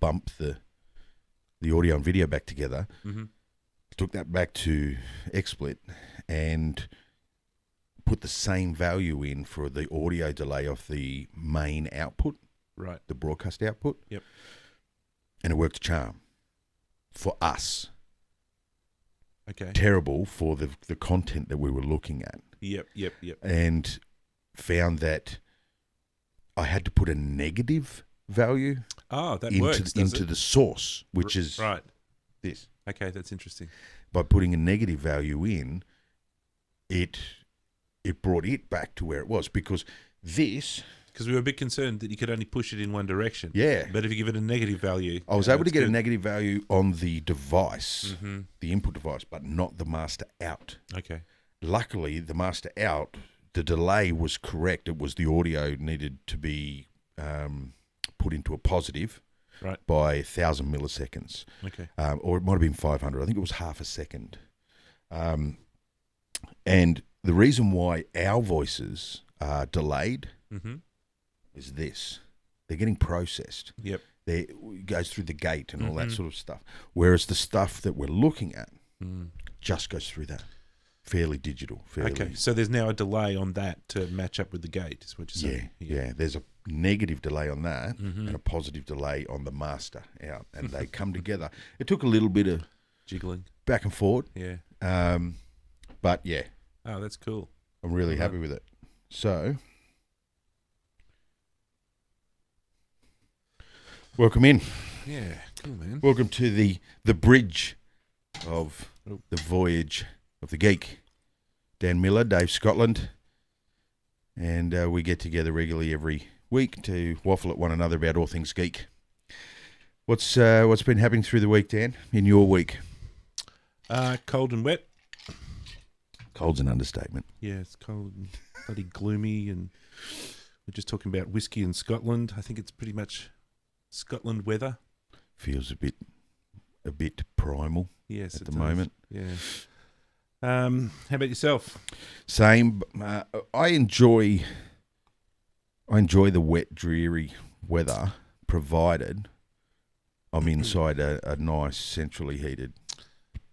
bump the audio and video back together. Mm-hmm. Took that back to XSplit and put the same value in for the audio delay of the main output, Right. the broadcast output. Yep. And it worked a charm for us. Okay. Terrible for the content that we were looking at. Yep. And found that I had to put a negative value Oh, that works, does into it? the source, which is right. this. Okay, that's interesting. By putting a negative value in, it brought it back to where it was, because this... Because we were a bit concerned that you could only push it in one direction. Yeah. But if you give it a negative value... I was able to get good. a negative value on the device, Mm-hmm. the input device, but not the master out. Okay. Luckily, the master out, the delay was correct. It was the audio needed to be put into a positive Right. by 1,000 milliseconds. Okay. Or it might have been 500. I think it was half a second. And the reason why our voices are delayed Mm-hmm. is this. They're getting processed. Yep. It goes through the gate and all that Mhm. sort of stuff. Whereas the stuff that we're looking at Mm. just goes through that. Fairly digital. Fairly, Okay, so there's now a delay on that to match up with the gate, is what you're saying? Yeah. There's a negative delay on that Mhm. and a positive delay on the master out. And they come together. It took a little bit of Jiggling. back and forth. Yeah. But yeah, Oh, that's cool. I'm really Alright. happy with it. So, welcome in. Yeah, cool, man. Welcome to the bridge of the Voyage of the Geek. Dan Miller, Dave Scotland, and we get together regularly every week to waffle at one another about all things geek. What's been happening through the week, Dan, in your week? Cold and wet. Cold's an understatement. Yeah, it's cold and bloody gloomy, and we're just talking about whiskey in Scotland. I think it's pretty much Scotland weather. Feels a bit primal Yes, at it the does. moment. Yeah. How about yourself? Same. I enjoy the wet, dreary weather, provided I'm inside a nice, centrally heated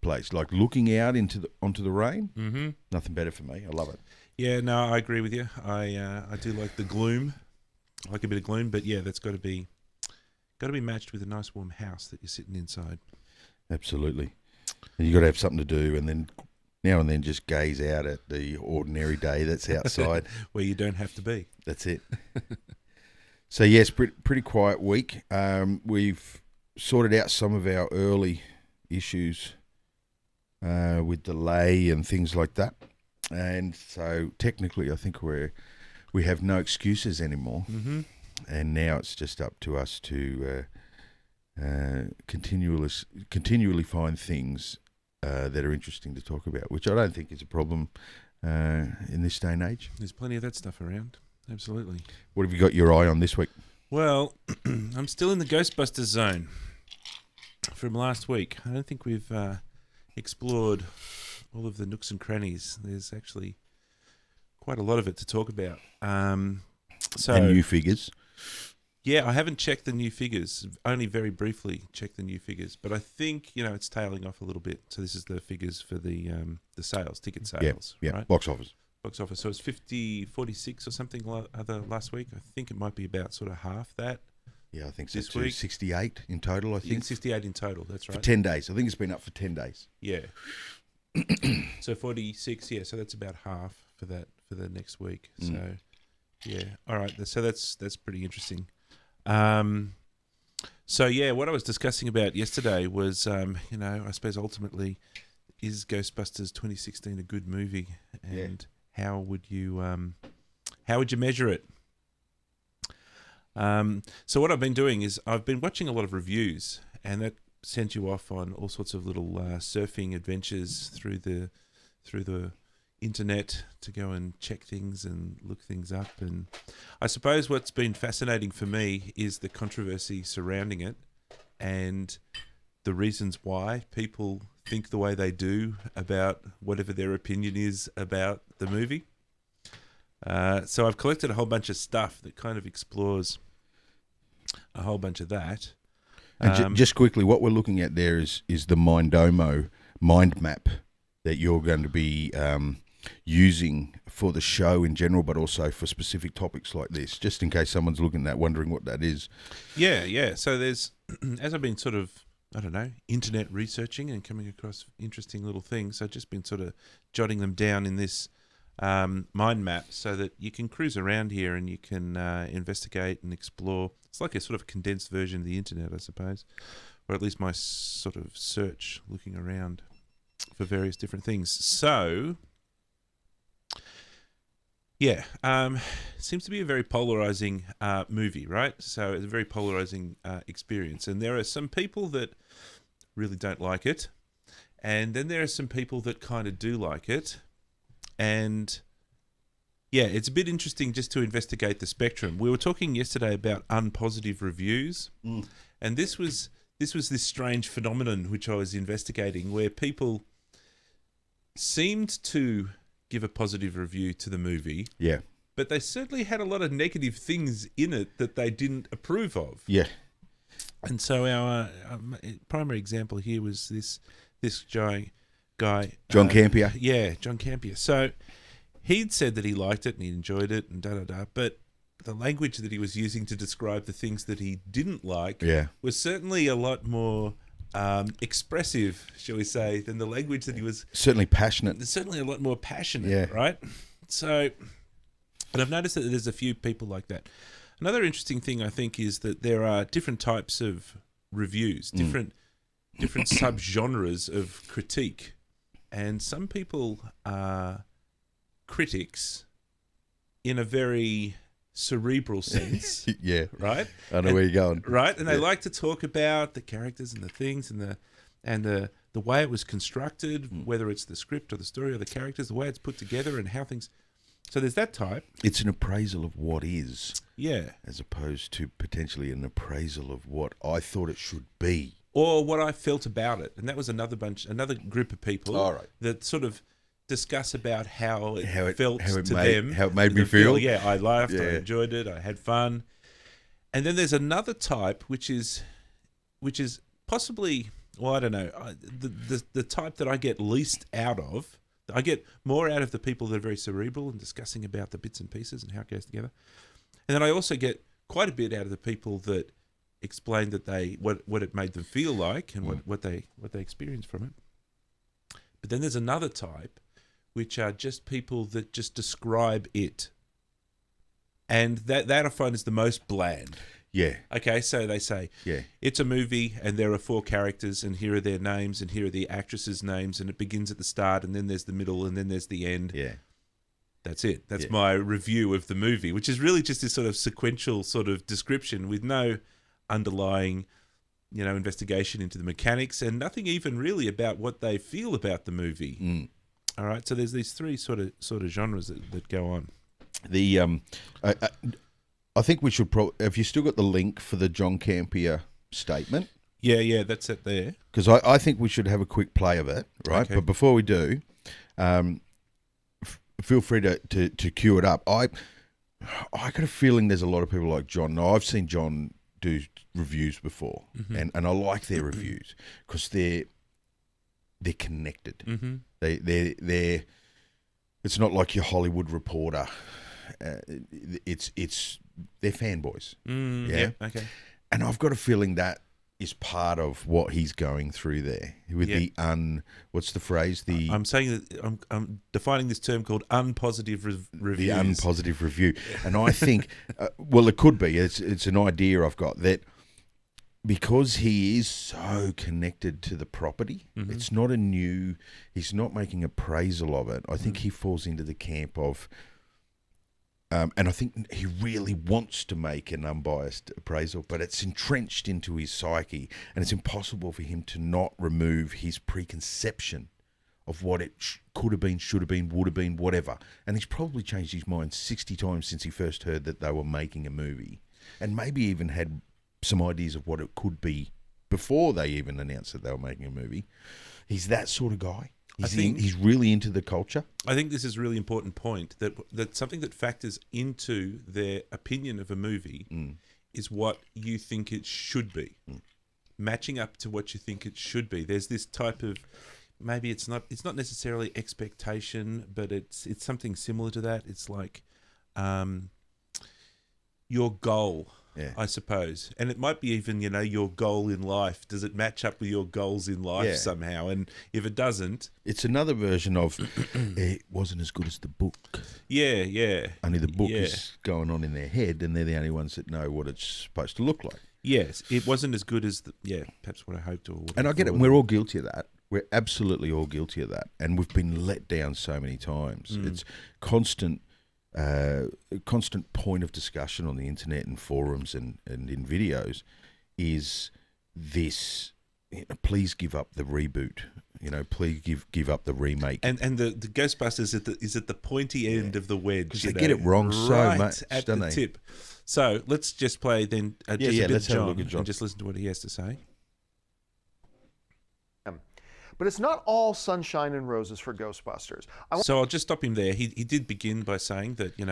place. Like looking out onto the rain, Mm-hmm. nothing better for me. I love it. Yeah, no, I agree with you. I do like the gloom. I like a bit of gloom, but yeah, that's got to be matched with a nice warm house that you're sitting inside. Absolutely. And you got to have something to do, and then now and then just gaze out at the ordinary day that's outside. Where you don't have to be. That's it. So yes, pretty quiet week. We've sorted out some of our early issues with delay and things like that, and so technically, I think we have no excuses anymore. Mm-hmm. And now it's just up to us to continually find things that are interesting to talk about, which I don't think is a problem in this day and age. There's plenty of that stuff around. Absolutely. What have you got your eye on this week? Well, I'm still in the Ghostbusters zone from last week. I don't think we've explored all of the nooks and crannies. There's actually quite a lot of it to talk about. So And new figures. yeah, I haven't checked the new figures. Only very briefly checked the new figures, but I think it's tailing off a little bit. So this is the figures for the sales, ticket sales, Yeah, right? box office. Box office. So it's 46 or something other last week. I think it might be about sort of half that. Yeah, I think so. This Too. week? 68 in total, I Yeah, think. 68 in total. That's For right. 10 days. I think it's been up for 10 days. Yeah. So 46. Yeah. So that's about half for the next week. Mm. So yeah. All right. So that's pretty interesting. So yeah, what I was discussing about yesterday was, I suppose ultimately, is Ghostbusters 2016 a good movie, and how would you measure it? So what I've been doing is I've been watching a lot of reviews, and that sent you off on all sorts of little surfing adventures through the internet to go and check things and look things up. And I suppose what's been fascinating for me is the controversy surrounding it and the reasons why people think the way they do about whatever their opinion is about the movie. So I've collected a whole bunch of stuff that kind of explores a whole bunch of that. And just quickly, what we're looking at there is the Mindomo mind map that you're going to be using for the show in general, but also for specific topics like this, just in case someone's looking at that, wondering what that is. Yeah. So there's, as I've been sort of, I don't know, internet researching and coming across interesting little things, I've just been sort of jotting them down in this mind map so that you can cruise around here and you can investigate and explore. It's like a sort of condensed version of the internet, I suppose, or at least my sort of search looking around for various different things. So, yeah, it seems to be a very polarizing movie, right? So it's a very polarizing experience. And there are some people that really don't like it. And then there are some people that kind of do like it. And yeah, it's a bit interesting just to investigate the spectrum. We were talking yesterday about unpositive reviews. And this was this strange phenomenon which I was investigating where people seemed to give a positive review to the movie. Yeah. But they certainly had a lot of negative things in it that they didn't approve of. Yeah. And so our primary example here was this guy. John Campier. Yeah, John Campier. So he'd said that he liked it and he enjoyed it and da-da-da, but the language that he was using to describe the things that he didn't like was certainly a lot more expressive, shall we say, than the language that he was... Certainly passionate. Certainly a lot more passionate, right? So, and I've noticed that there's a few people like that. Another interesting thing, I think, is that there are different types of reviews, different subgenres of critique. And some people are critics in a very cerebral sense. Yeah. Right? I know where you're going. Right? And they like to talk about the characters and the things and the way it was constructed, whether it's the script or the story or the characters, the way it's put together and how things... So there's that type. It's an appraisal of what is. Yeah. As opposed to potentially an appraisal of what I thought it should be. Or what I felt about it. And that was another group of people that sort of discuss about how it felt to them. How it made me feel. Yeah, I laughed, I enjoyed it, I had fun. And then there's another type which is possibly, well, I don't know, the type that I get least out of. I get more out of the people that are very cerebral and discussing about the bits and pieces and how it goes together. And then I also get quite a bit out of the people that explain that what it made them feel like and what they experienced from it. But then there's another type, which are just people that just describe it. And that I find is the most bland. Yeah. Okay, so they say, it's a movie and there are 4 characters and here are their names and here are the actresses' names and it begins at the start and then there's the middle and then there's the end. Yeah. That's it. That's my review of the movie, which is really just this sort of sequential sort of description with no underlying, investigation into the mechanics and nothing even really about what they feel about the movie. All right, so there's these 3 sort of genres that go on. I think we should have you still got the link for the John Campier statement? Yeah, that's it there. Because I think we should have a quick play of it, right? Okay. But before we do, feel free to cue it up. I got a feeling there's a lot of people like John. Now, I've seen John do reviews before, and I like their reviews because they're connected. They're it's not like your Hollywood Reporter. They're fanboys. Okay. And I've got a feeling that is part of what he's going through there with the what's the phrase? I'm saying that I'm defining this term called unpositive reviews. The unpositive review. And I think, well, it could be. It's an idea I've got that because he is so connected to the property, it's not he's not making appraisal of it. I think he falls into the camp of, and I think he really wants to make an unbiased appraisal, but it's entrenched into his psyche, and it's impossible for him to not remove his preconception of what it could have been, should have been, would have been, whatever. And he's probably changed his mind 60 times since he first heard that they were making a movie, and maybe even had some ideas of what it could be before they even announced that they were making a movie. He's that sort of guy. He's really into the culture. I think this is a really important point, that something that factors into their opinion of a movie is what you think it should be. matching up to what you think it should be. There's this type of, maybe it's not necessarily expectation, but it's something similar to that. It's like your goal, I suppose. And it might be even, your goal in life. Does it match up with your goals in life somehow? And if it doesn't... It's another version of it wasn't as good as the book. Yeah, yeah. Only the book is going on in their head, and they're the only ones that know what it's supposed to look like. Yes, it wasn't as good as, perhaps what I hoped or... And I get it, and we're all guilty of that. We're absolutely all guilty of that. And we've been let down so many times. It's constant point of discussion on the internet and forums and in videos is this, please give up the reboot. Please give up the remake. And the Ghostbusters is at the pointy end of the wedge. Because they get it wrong so much, at don't the they? tip. So let's just play then a bit let's of have a look at John and just listen to what he has to say. But it's not all sunshine and roses for Ghostbusters. So I'll just stop him there. He did begin by saying that he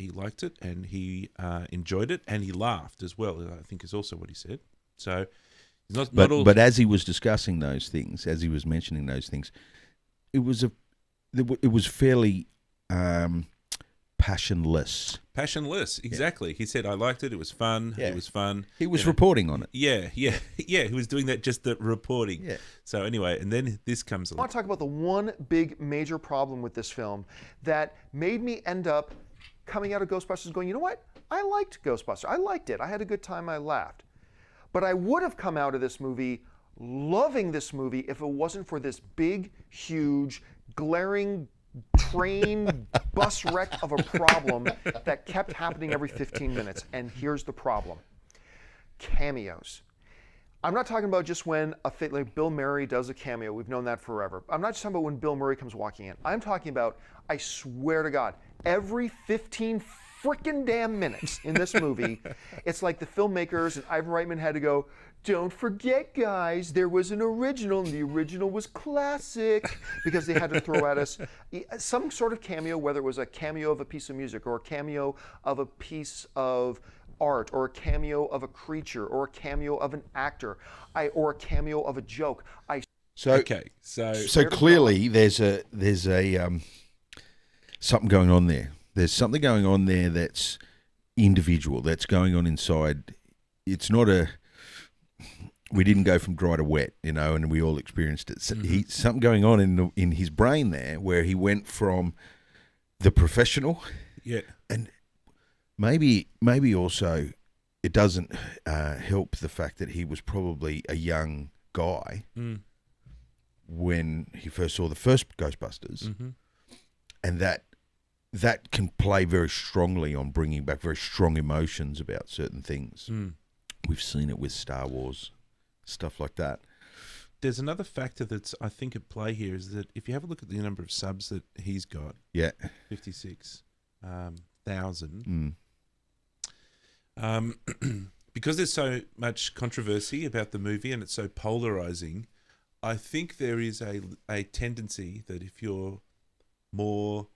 liked it and he enjoyed it and he laughed as well. I think is also what he said. So he's not all. But as he was discussing those things, as he was mentioning those things, it was fairly passionless. Passionless, exactly. Yeah. He said, I liked it. It was fun. Yeah. It was fun. He was reporting on it. Yeah. He was doing that, just the reporting. Yeah. So anyway, and then this comes along. I want to talk about the one big major problem with this film that made me end up coming out of Ghostbusters going, you know what? I liked Ghostbusters. I liked it. I had a good time. I laughed. But I would have come out of this movie loving this movie if it wasn't for this big, huge, glaring train bus wreck of a problem that kept happening every 15 minutes. And here's the problem. Cameos. I'm not talking about just when like Bill Murray does a cameo. We've known that forever. I'm not just talking about when Bill Murray comes walking in. I'm talking about, I swear to God, every 15 freaking damn minutes in this movie, it's like the filmmakers and Ivan Reitman had to go, don't forget, guys, there was an original, and the original was classic, because they had to throw at us some sort of cameo, whether it was a cameo of a piece of music, or a cameo of a piece of art, or a cameo of a creature, or a cameo of an actor, or a cameo of a joke. So clearly there's a something going on there. There's something going on there that's individual, that's going on inside. It's not we didn't go from dry to wet, and we all experienced it. So something going on in his brain there, where he went from the professional, and maybe also it doesn't help the fact that he was probably a young guy when he first saw the first Ghostbusters, and that can play very strongly on bringing back very strong emotions about certain things. We've seen it with Star Wars, stuff like that. There's another factor that's, I think, at play here is that if you have a look at the number of subs that he's got, 56,000, because there's so much controversy about the movie and it's so polarizing, I think there is a tendency that if you're more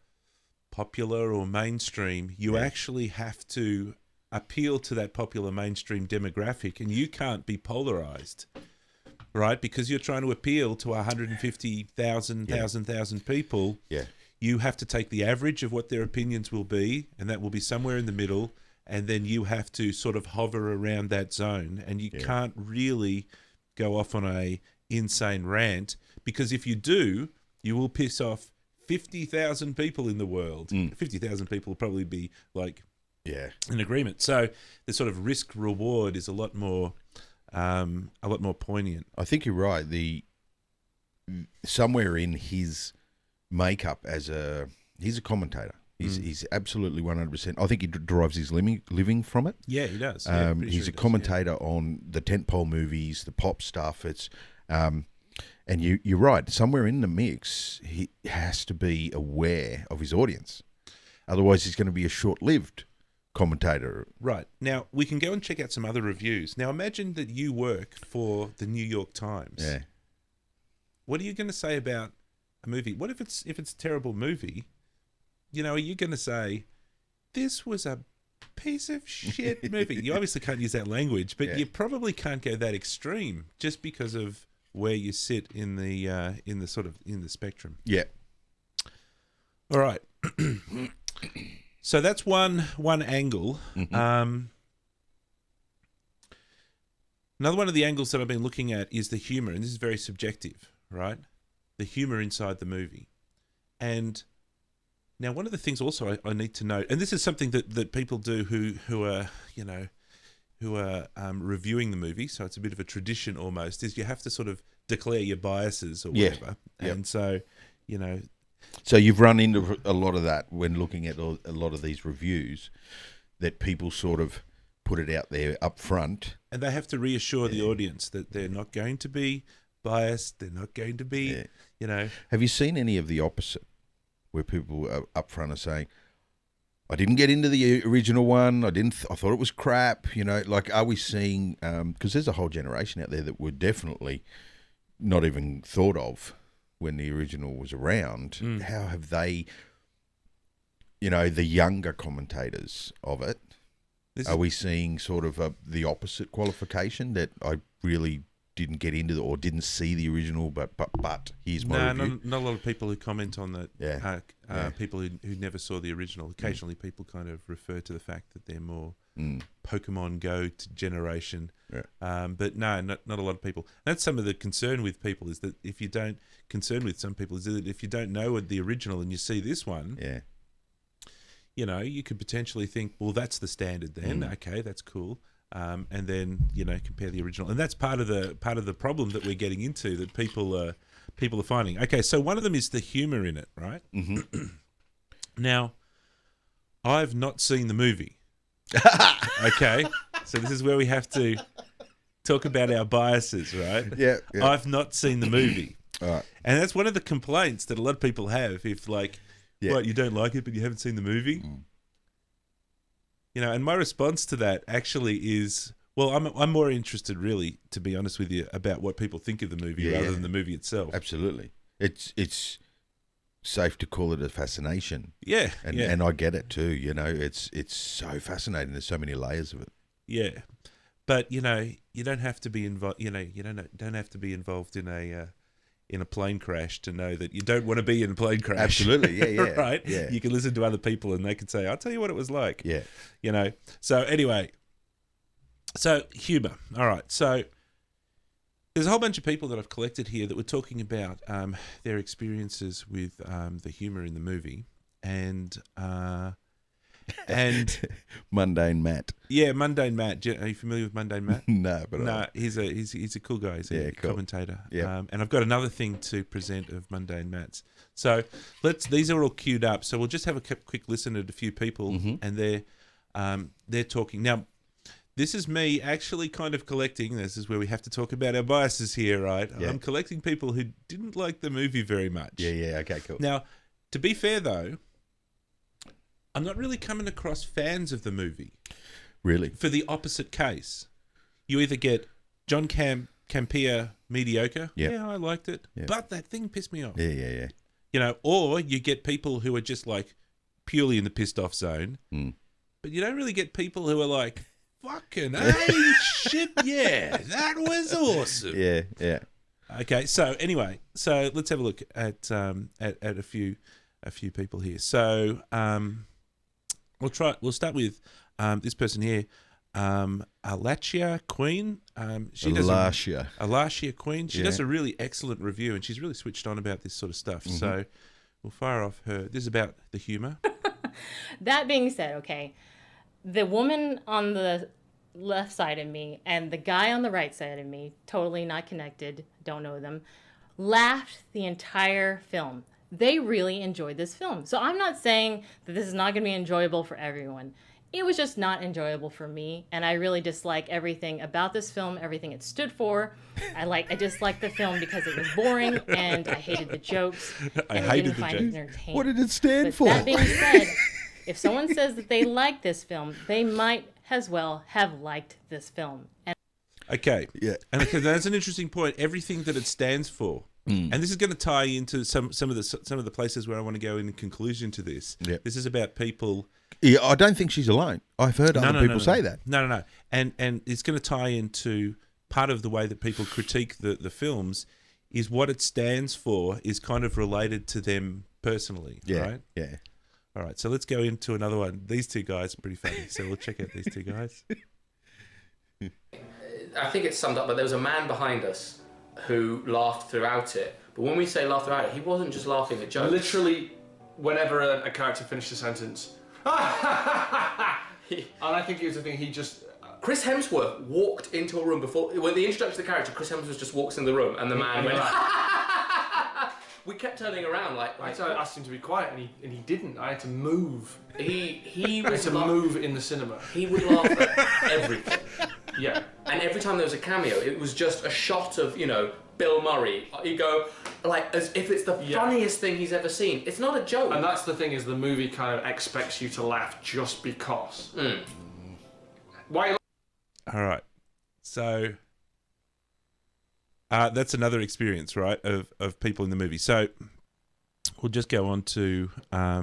popular or mainstream, you actually have to appeal to that popular mainstream demographic, and you can't be polarized, right? Because you're trying to appeal to 150,000 people. Yeah. You have to take the average of what their opinions will be, and that will be somewhere in the middle, and then you have to sort of hover around that zone, and you can't really go off on a insane rant, because if you do, you will piss off 50,000 people in the world. 50,000 people will probably be like in agreement. So the sort of risk reward is a lot more poignant. I think you're right. Somewhere in his makeup he's a commentator. He's absolutely 100%. I think he derives his living from it. Yeah, he does. He's a commentator on the tentpole movies, the pop stuff. It's and you're right. Somewhere in the mix, he has to be aware of his audience. Otherwise, he's going to be a short-lived commentator. Right. Now, we can go and check out some other reviews. Now, imagine that you work for the New York Times. Yeah. What are you going to say about a movie? What if it's a terrible movie? Are you going to say, this was a piece of shit movie. You obviously can't use that language, but Yeah. you probably can't go that extreme just because of where you sit in the spectrum. Yeah. All right. So that's one angle. Another one of the angles that I've been looking at is the humor, and this is very subjective, right? The humor inside the movie. And now one of the things also I need to note, and this is something that people do who are reviewing the movie, so it's a bit of a tradition almost, is you have to sort of declare your biases or whatever. Yep. And so, So you've run into a lot of that when looking at a lot of these reviews, that people sort of put it out there up front. and they have to reassure the audience that they're not going to be biased, they're not going to be, Have you seen any of the opposite, where people are up front are saying, I didn't get into the original one, I thought it was crap, like, are we seeing, because there's a whole generation out there that were definitely not even thought of when the original was around. How have they, the younger commentators of it, are we seeing sort of the opposite qualification, that I really didn't get into or didn't see the original, but here's my review? Not a lot of people who comment on that. Yeah. People who never saw the original. Occasionally, people kind of refer to the fact that they're more Pokemon Go generation. Yeah. But no, not a lot of people. That's some of the concern with people, is that if you don't know the original and you see this one, Yeah. You could potentially think, well, that's the standard then. Okay, that's cool. And then compare the original, and that's part of the problem that we're getting into, that people are finding. Okay, so one of them is the humor in it, right? Mm-hmm. Now, I've not seen the movie. Okay, so this is where we have to talk about our biases, right? Yeah. I've not seen the movie, All right. and that's one of the complaints that a lot of people have. If what, you don't like it, but you haven't seen the movie. And my response to that actually is, well, I'm more interested, really, to be honest with you, about what people think of the movie rather than the movie itself. Absolutely. It's safe to call it a fascination. Yeah, and I get it too. It's so fascinating. There's so many layers of it. Yeah, but you don't have to be involved. You don't have to be involved in a plane crash to know that you don't want to be in a plane crash. Absolutely, yeah. Right? Yeah. You can listen to other people and they can say, I'll tell you what it was like. Yeah. So anyway, so humour. All right. So there's a whole bunch of people that I've collected here that were talking about their experiences with the humour in the movie. And Mundane Matt. Yeah, Mundane Matt. Are you familiar with Mundane Matt? No, but he's a cool guy. He's a commentator. Yeah. And I've got another thing to present of Mundane Matt's. So these are all queued up. So we'll just have a quick listen at a few people, and they're talking now. This is me actually kind of collecting. This is where we have to talk about our biases here, right? Yeah. I'm collecting people who didn't like the movie very much. Yeah. Okay, cool. Now, to be fair though, I'm not really coming across fans of the movie. Really? For the opposite case, you either get John Campea mediocre. Yep. Yeah, I liked it, Yep. but that thing pissed me off. Yeah. Or you get people who are just like purely in the pissed off zone, but you don't really get people who are like, fucking hey, shit, yeah, that was awesome. Yeah. Okay, so anyway, let's have a look at a few people here. So we'll start with this person here, Alachia Queen. Alachia Queen. She does a really excellent review, and she's really switched on about this sort of stuff. So we'll fire off her. This is about the humor. That being said, okay, the woman on the left side of me and the guy on the right side of me, totally not connected, don't know them, laughed the entire film. They really enjoyed this film. So I'm not saying that this is not going to be enjoyable for everyone. It was just not enjoyable for me, and I really dislike everything about this film, everything it stood for. I disliked the film because it was boring, and I hated the jokes, and I didn't find it entertaining. What did it stand for? That being said, if someone says that they like this film, they might as well have liked this film. Okay. Yeah. And that's an interesting point. Everything that it stands for. And this is going to tie into some of the places where I want to go in conclusion to this. Yep. This is about people Yeah, I don't think she's alone. I've heard other people say that. No. And it's going to tie into part of the way that people critique the films is what it stands for is kind of related to them personally, Yeah, right? yeah. All right, so let's go into another one. These two guys are pretty funny, so we'll check out these two guys. I think it's summed up, but there was a man behind us who laughed throughout it. But when we say laughed throughout it, he wasn't just laughing at jokes. Literally, whenever a character finished a sentence, and I think it was the thing he just. Chris Hemsworth walked into a room before when the introduction of the character. Chris Hemsworth just walks in the room, and the man went. We kept turning around like I asked him to be quiet, and he didn't. I had to move. He I had was to move in the cinema. He would laugh at everything. Yeah. And every time there was a cameo, it was just a shot of, Bill Murray. He'd go, like, as if it's the funniest thing he's ever seen. It's not a joke. And that's the thing, is the movie kind of expects you to laugh just because. Why? All right, so that's another experience, right, of people in the movie. So we'll just go on to... I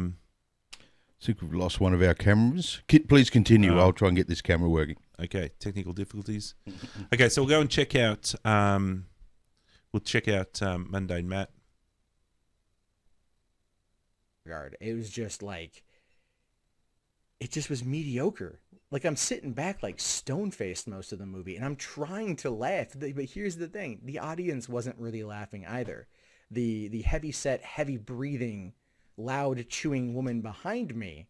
think we've lost one of our cameras. Please continue. I'll try and get this camera working. Okay, technical difficulties. Okay, so we'll go and check out... Mundane Matt. It was just like... It just was mediocre. Like, I'm sitting back, like, stone-faced most of the movie, and I'm trying to laugh. But here's the thing. The audience wasn't really laughing either. The heavy-set, heavy-breathing, loud, chewing woman behind me,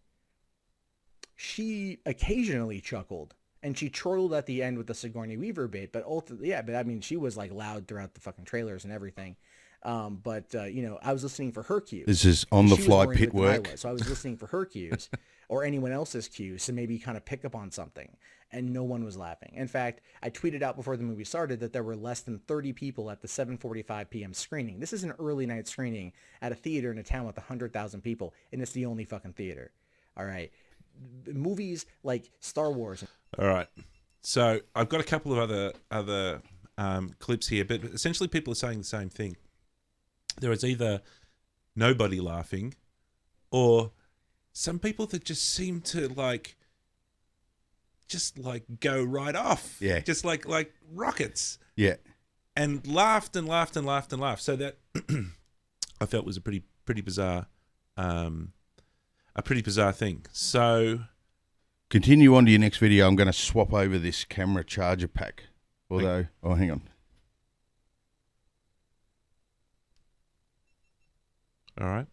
she occasionally chuckled. And she chortled at the end with the Sigourney Weaver bit. But ultimately, I mean, she was, like, loud throughout the fucking trailers and everything. I was listening for her cues. This is on-the-fly pit work. So I was listening for her cues. Or anyone else's cues to maybe kind of pick up on something. And no one was laughing. In fact, I tweeted out before the movie started that there were less than 30 people at the 7:45 p.m. screening. This is an early night screening at a theater in a town with 100,000 people, and it's the only fucking theater. All right. Movies like Star Wars. All right. So I've got a couple of other clips here, but essentially people are saying the same thing. There is either nobody laughing or some people that just seem to go right off. Yeah. Just like rockets. Yeah. And laughed and laughed and laughed and laughed. So that I felt was a pretty bizarre thing. So continue on to your next video. I'm going to swap over this camera charger pack. Although, hang on. All right.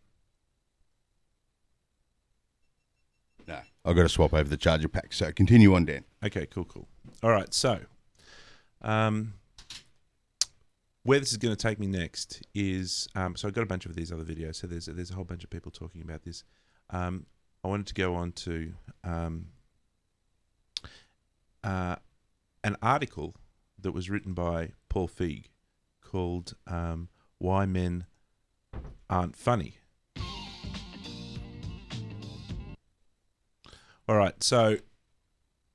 No, I've got to swap over the charger pack. So continue on, Dan. Okay, cool. All right, so where this is going to take me next is so I've got a bunch of these other videos. So there's a whole bunch of people talking about this. I wanted to go on to an article that was written by Paul Feig called "Why Men Aren't Funny." All right, so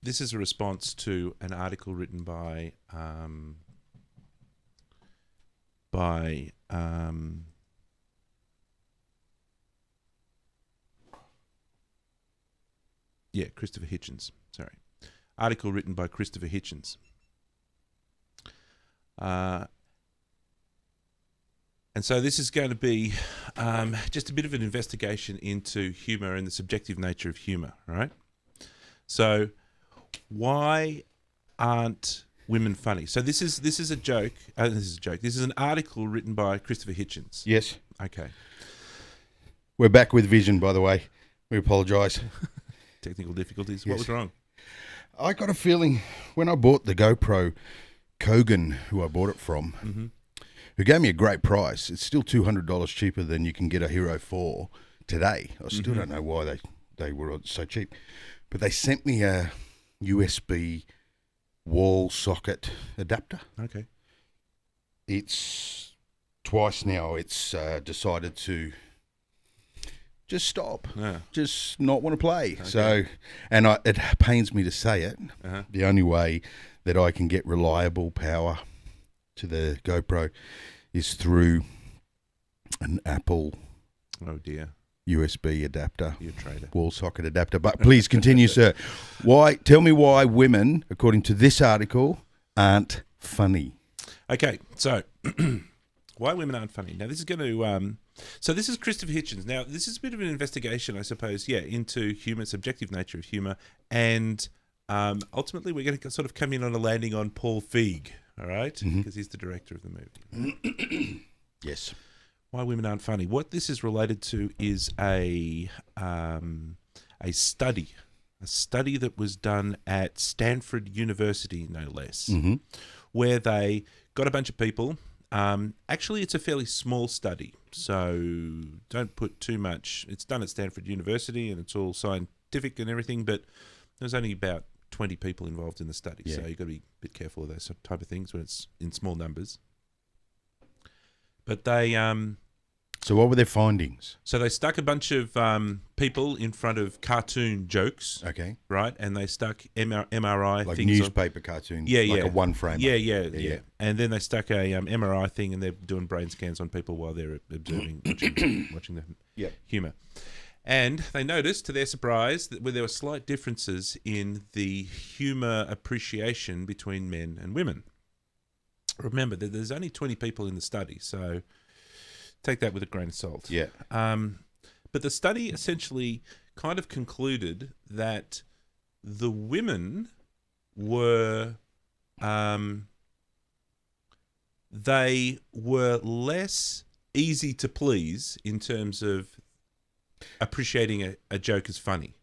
this is a response to an article written by Christopher Hitchens. Sorry, article written by Christopher Hitchens. And so this is going to be just a bit of an investigation into humour and the subjective nature of humour, right? So why aren't women funny? So this is a joke. This is a joke. This is an article written by Christopher Hitchens. Yes. Okay. We're back with Vision, by the way. We apologise. Technical difficulties. Yes. What was wrong? I got a feeling when I bought the GoPro, Kogan, who I bought it from, who gave me a great price. It's still $200 cheaper than you can get a Hero 4 today. I still don't know why they were so cheap. But they sent me a USB wall socket adapter. Okay. It's twice now it's decided to just stop, just not want to play. Okay. So, and it pains me to say it, the only way that I can get reliable power to the GoPro is through an Apple. Oh dear. USB adapter, You're a traitor. wall socket adapter. But please continue, sir. Tell me why women, according to this article, aren't funny. Okay, so why women aren't funny. Now, this is going to... so this is Christopher Hitchens. Now, this is a bit of an investigation, I suppose, into humour, subjective nature of humour, and ultimately we're going to sort of come in on a landing on Paul Feig, all right? Because he's the director of the movie. Yes. Why women aren't funny. What this is related to is a study that was done at Stanford University, no less, where they got a bunch of people. Actually, it's a fairly small study, so don't put too much. It's done at Stanford University, and it's all scientific and everything, but there's only about 20 people involved in the study, so you've got to be a bit careful of those type of things when it's in small numbers. But they... So what were their findings? So they stuck a bunch of people in front of cartoon jokes, Okay. right? And they stuck MRI Like things newspaper cartoons. Like a one frame. Yeah. And then they stuck a MRI thing, and they're doing brain scans on people while they're observing, watching the humour. And they noticed, to their surprise, that there were slight differences in the humour appreciation between men and women. Remember that there's only 20 people in the study, so take that with a grain of salt. Yeah. But the study essentially kind of concluded that the women were they were less easy to please in terms of appreciating a joke as funny.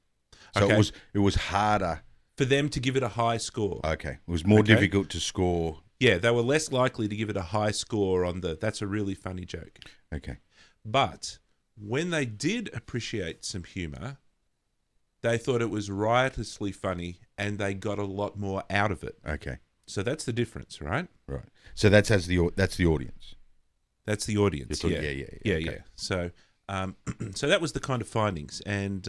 So it was harder for them to give it a high score. Okay. It was more difficult to score. Yeah, they were less likely to give it a high score on that's a really funny joke. Okay. But when they did appreciate some humour, they thought it was riotously funny, and they got a lot more out of it. Okay. So that's the difference, right? Right. So that's the audience. That's the audience. Yeah. Okay. So, so that was the kind of findings, and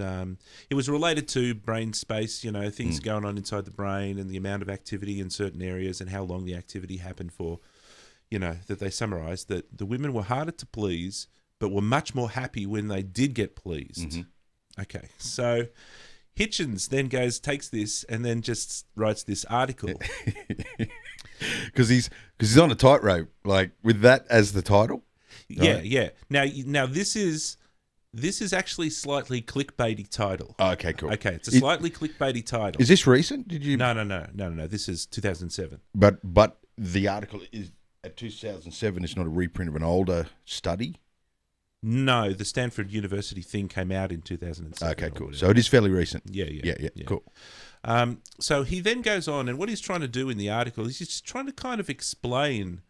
it was related to brain space. Things going on inside the brain, and the amount of activity in certain areas, and how long the activity happened for. That they summarised that the women were harder to please, but were much more happy when they did get pleased. Okay, so Hitchens then takes this and then just writes this article. Because he's on a tightrope, like with that as the title. Right? Yeah. Now this is actually slightly clickbaity title. Oh, okay, cool. Okay, it's a slightly clickbaity title. Is this recent? Did you? No. This is 2007. But the article is at 2007. It's not a reprint of an older study. No, the Stanford University thing came out in 2007. Okay, cool. So it is fairly recent. Yeah. Cool. So he then goes on, and what he's trying to do in the article is he's trying to kind of explain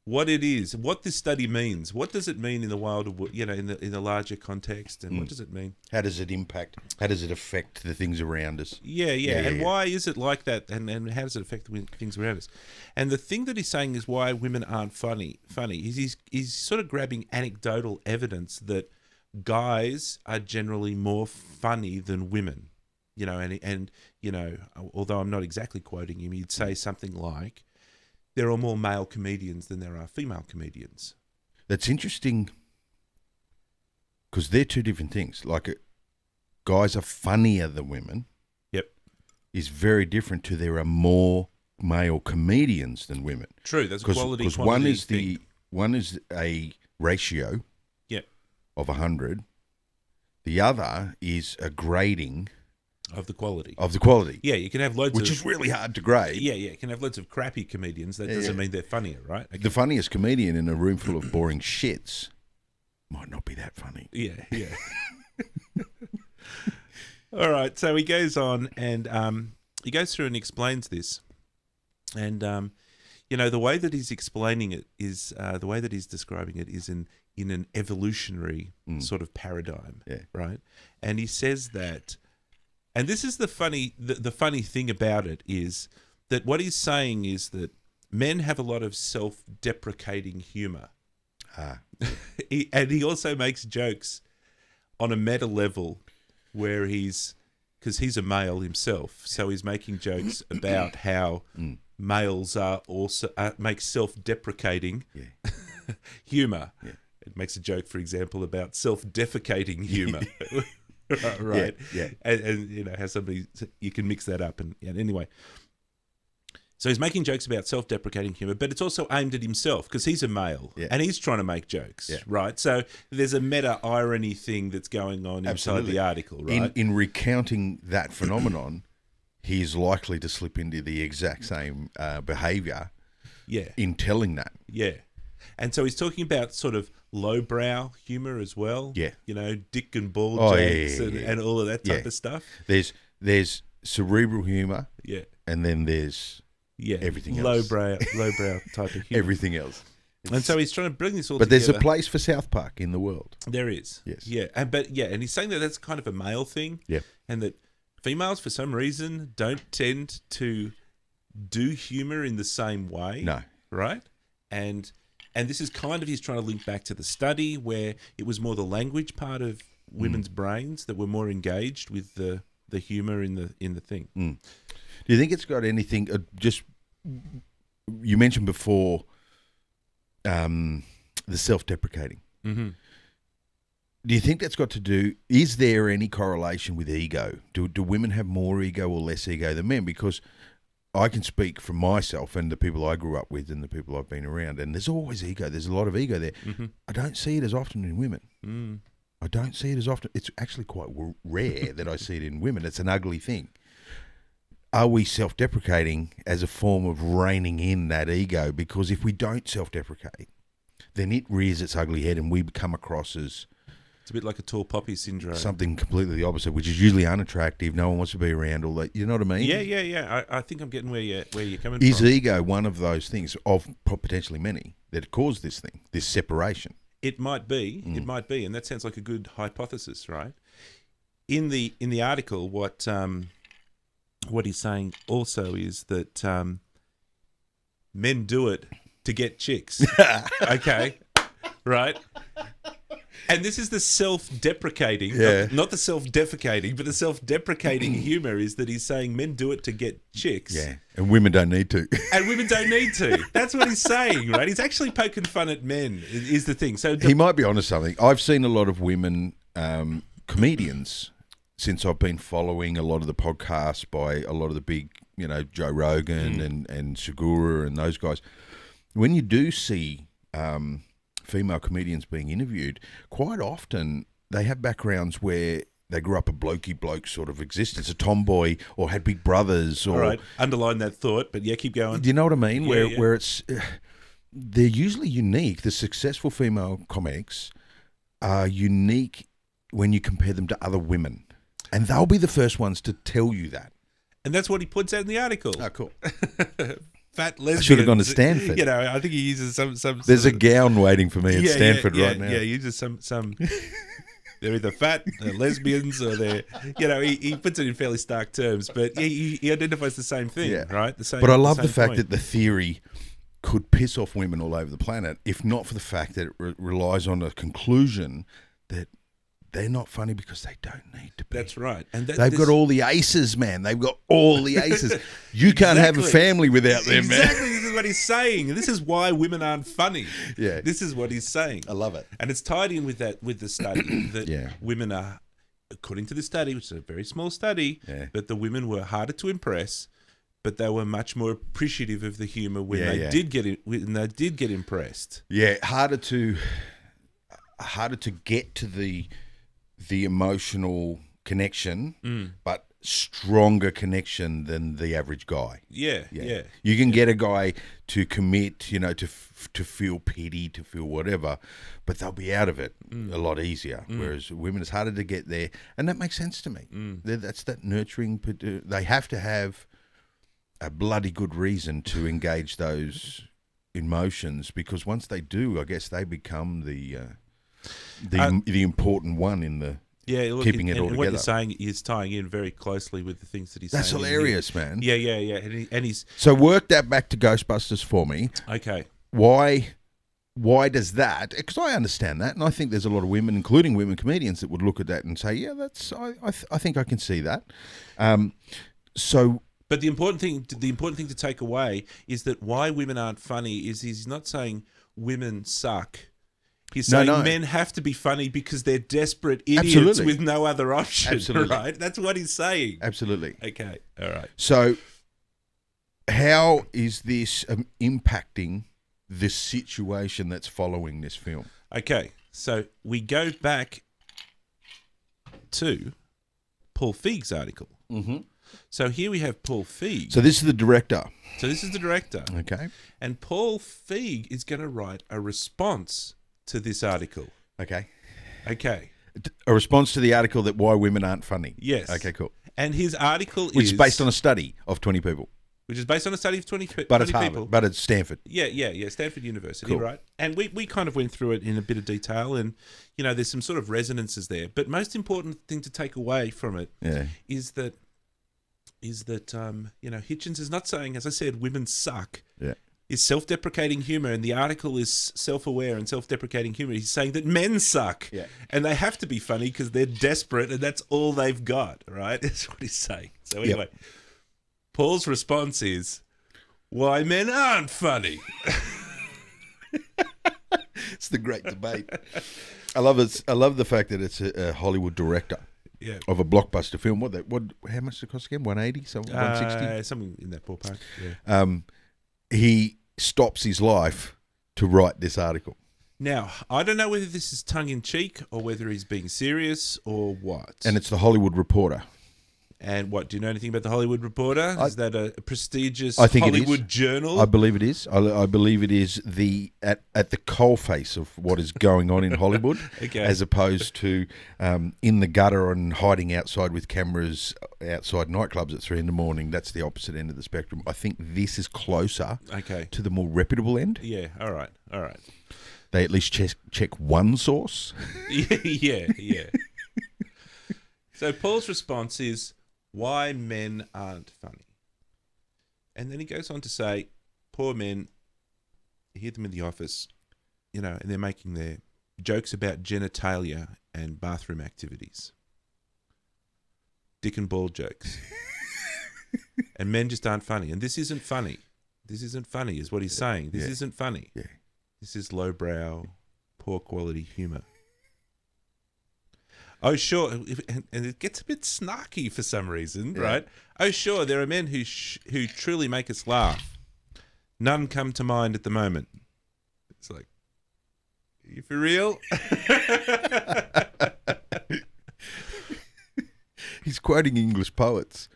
what it is, what this study means. What does it mean in the wild, in the larger context, and what does it mean? How does it impact? How does it affect the things around us? Yeah. And why is it like that? And how does it affect the things around us? And the thing that he's saying is why women aren't funny. He's sort of grabbing anecdotal evidence that guys are generally more funny than women. And although I'm not exactly quoting him, he'd say something like, there are more male comedians than there are female comedians. That's interesting because they're two different things. Like, guys are funnier than women. Yep. Is very different to there are more male comedians than women. True, that's a quality. Because one is a ratio. Yep. Of 100. The other is a grading. Of the quality. Yeah, you can have loads which is really hard to grade. Yeah, you can have loads of crappy comedians. That doesn't mean they're funnier, right? Okay. The funniest comedian in a room full of boring shits might not be that funny. Yeah. All right, so he goes on and he goes through and explains this. And, the way that he's explaining it is, the way that he's describing it is in an evolutionary sort of paradigm, right? And he says that, and this is the funny thing about it is that what he's saying is that men have a lot of self-deprecating humor. And he also makes jokes on a meta level where because he's a male himself, so he's making jokes about how males are also make self-deprecating humor. it makes a joke, for example, about self-defecating humor. Right. Yeah. And you know, how you can mix that up. And anyway. So he's making jokes about self-deprecating humor, but it's also aimed at himself because he's a male and he's trying to make jokes, right? So there's a meta irony thing that's going on inside the article, right? In recounting that phenomenon, he's likely to slip into the exact same behaviour. Yeah. In telling that. Yeah. And so he's talking about sort of lowbrow humor as well. Yeah. You know, dick and ball jokes and all of that type of stuff. There's cerebral humour. Yeah. And then there's everything else. Lowbrow type of humor. Everything else. And so he's trying to bring this all but together. there's a place for South Park in the world. There is. Yes. Yeah. And he's saying that that's kind of a male thing. Yeah. And that females, for some reason, don't tend to do humor in the same way. No. Right? And this is kind of, he's trying to link back to the study where it was more the language part of women's brains that were more engaged with the humor in the thing. Do you think it's got anything? You mentioned before the self-deprecating. Mm-hmm. Do you think that's got to do? Is there any correlation with ego? Do women have more ego or less ego than men? Because I can speak for myself and the people I grew up with and the people I've been around, and there's always ego. There's a lot of ego there. Mm-hmm. I don't see it as often in women. Mm. I don't see it as often. It's actually quite rare that I see it in women. It's an ugly thing. Are we self-deprecating as a form of reining in that ego? Because if we don't self-deprecate, then it rears its ugly head and we come across as... It's a bit like a tall poppy syndrome. Something completely the opposite, which is usually unattractive. No one wants to be around all that. You know what I mean? Yeah. I think I'm getting where you're coming Is from. ego one of those things, of potentially many, that cause this thing, this separation? It might be. It might be, and that sounds like a good hypothesis, right? In the article, what he's saying also is that men do it to get chicks. Okay, right? And this is the self-deprecating, not the self-defecating, but the self-deprecating humor is that he's saying men do it to get chicks. Yeah, and women don't need to. And women don't need to. That's what he's saying, right? He's actually poking fun at men, is the thing. So he might be onto something. I've seen a lot of women comedians since I've been following a lot of the podcasts by a lot of the big, Joe Rogan and Segura and those guys. When you do see... female comedians being interviewed, quite often they have backgrounds where they grew up a blokey bloke sort of existence, a tomboy, or had big brothers. Or, all right, underline that thought, but keep going. Do you know what I mean? Yeah, where it's they're usually unique. The successful female comics are unique when you compare them to other women, and they'll be the first ones to tell you that. And that's what he puts out in the article. Oh, cool. Fat lesbians. I should have gone to Stanford. I think he uses some. There's a gown waiting for me at Stanford right now. Yeah, he uses some. They're either fat, they're lesbians, or they're. He puts it in fairly stark terms, but he identifies the same thing, right? The same. But I love the fact point. that the theory could piss off women all over the planet, if not for the fact that it relies on a conclusion that they're not funny because they don't need to be. That's right. And they've got all the aces, man. They've got all the aces. You can't have a family without them, man. Exactly. This is what he's saying. This is why women aren't funny. Yeah. This is what he's saying. I love it. And it's tied in with the study that women are, according to the study, which is a very small study, that the women were harder to impress, but they were much more appreciative of the humor when they did get impressed. Yeah, harder to get to the emotional connection, but stronger connection than the average guy. Yeah. You can get a guy to commit, to feel pity, to feel whatever, but they'll be out of it a lot easier. Whereas women, it's harder to get there, and that makes sense to me. That's that nurturing. They have to have a bloody good reason to engage those emotions, because once they do, I guess they become the important one in the keeping it all and together. what you're saying is tying in very closely with the things that he's That's saying. That's hilarious, man. Yeah. And he's so work that back to Ghostbusters for me. Okay. Why does that? Because I understand that, and I think there's a lot of women, including women comedians, that would look at that and say, "Yeah, that's I think I can see that." But the important thing to take away is that why women aren't funny is he's not saying women suck. He's No, saying no. men have to be funny because they're desperate idiots Absolutely. with no other option. Absolutely. Right? That's what he's saying. Absolutely. Okay. All right. So, how is this impacting the situation that's following this film? Okay. So we go back to Paul Feig's article. Mm-hmm. So here we have Paul Feig. So, this is the director. So this is the director. Okay. And Paul Feig is going to write a response to this article. Okay. Okay. A response to the article that why women aren't funny. Yes. Okay, cool. And his article Which is based on a study of 20 people. Which is based on a study of 20 But it's people. Harvard. But it's Stanford. Yeah. Stanford University, Cool. right? And we kind of went through it in a bit of detail, and there's some sort of resonances there. But most important thing to take away from it is that Hitchens is not saying, as I said, women suck. Yeah. Is self-deprecating humor, and the article is self-aware and self-deprecating humor. He's saying that men suck, and they have to be funny because they're desperate, and that's all they've got. Right? That's what he's saying. So anyway. Yep. Paul's response is, why men aren't funny. It's the great debate. I love it. I love the fact that it's a Hollywood director of a blockbuster film. How much did it cost again? 180? Something? 160? Something in that ballpark, yeah. He stops his life to write this article. Now, I don't know whether this is tongue-in-cheek or whether he's being serious or what. And it's the Hollywood Reporter. And what, do you know anything about the Hollywood Reporter? Is that a prestigious Hollywood Hollywood journal? I believe it is. I believe it is at the coalface of what is going on in Hollywood, as opposed to in the gutter and hiding outside with cameras outside nightclubs at 3 a.m. That's the opposite end of the spectrum. I think this is closer to the more reputable end. Yeah, all right. They at least check one source. Yeah. So Paul's response is, why men aren't funny. And then he goes on to say, poor men, you hear them in the office, and they're making their jokes about genitalia and bathroom activities. Dick and ball jokes. And men just aren't funny. And this isn't funny. This isn't funny is what he's saying. This isn't funny. Yeah. This is lowbrow, poor quality humour. Oh, sure, and it gets a bit snarky for some reason, right? Oh, sure, there are men who truly make us laugh. None come to mind at the moment. It's like, are you for real? He's quoting English poets.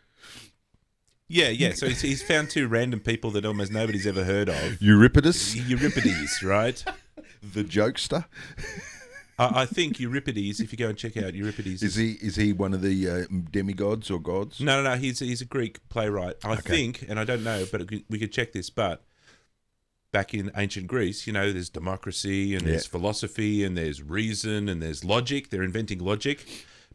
Yeah. So he's found 2 random people that almost nobody's ever heard of. Euripides, right? The jokester. I think Euripides, if you go and check out Euripides... Is he one of the demigods or gods? No, he's a Greek playwright. I think, and I don't know, but we could check this, but back in ancient Greece, there's democracy and there's philosophy and there's reason and there's logic. They're inventing logic.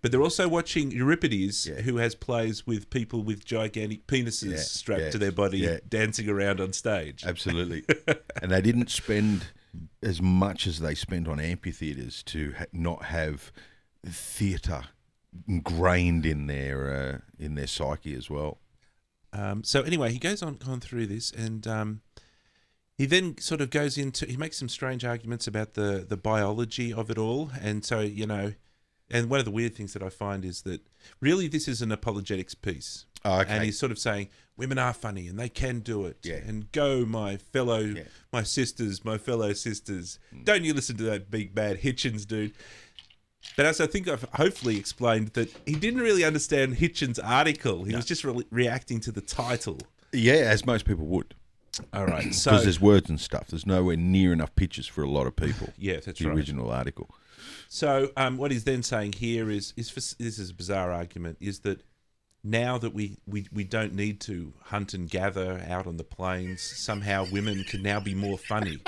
But they're also watching Euripides, who has plays with people with gigantic penises strapped to their body dancing around on stage. Absolutely. And they didn't spend as much as they spent on amphitheatres to not have theatre ingrained in their psyche as well. So anyway, he goes on through this, and he then sort of goes into, he makes some strange arguments about the biology of it all, and so and one of the weird things that I find is that really this is an apologetics piece. Oh, okay. And he's sort of saying women are funny and they can do it. Yeah. And go, my sisters, my fellow sisters. Don't you listen to that big bad Hitchens dude. But as I think I've hopefully explained, that he didn't really understand Hitchens' article. He was just reacting to the title. Yeah, as most people would. All right. So because there's words and stuff. There's nowhere near enough pictures for a lot of people. Yeah, that's the right. The original article. So what he's then saying here is this is a bizarre argument, is that now that we don't need to hunt and gather out on the plains, somehow women can now be more funny.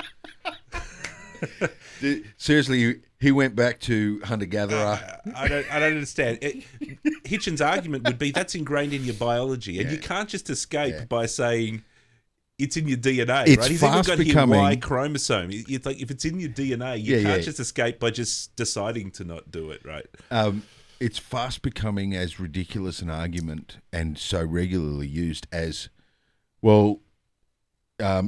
Seriously, he went back to hunter-gatherer. I don't understand. Hitchens' argument would be that's ingrained in your biology, and you can't just escape by saying it's in your DNA. It's right? He's fast even got becoming here Y chromosome. It's like if it's in your DNA, you can't just escape by just deciding to not do it. Right? It's fast becoming as ridiculous an argument and so regularly used as, well,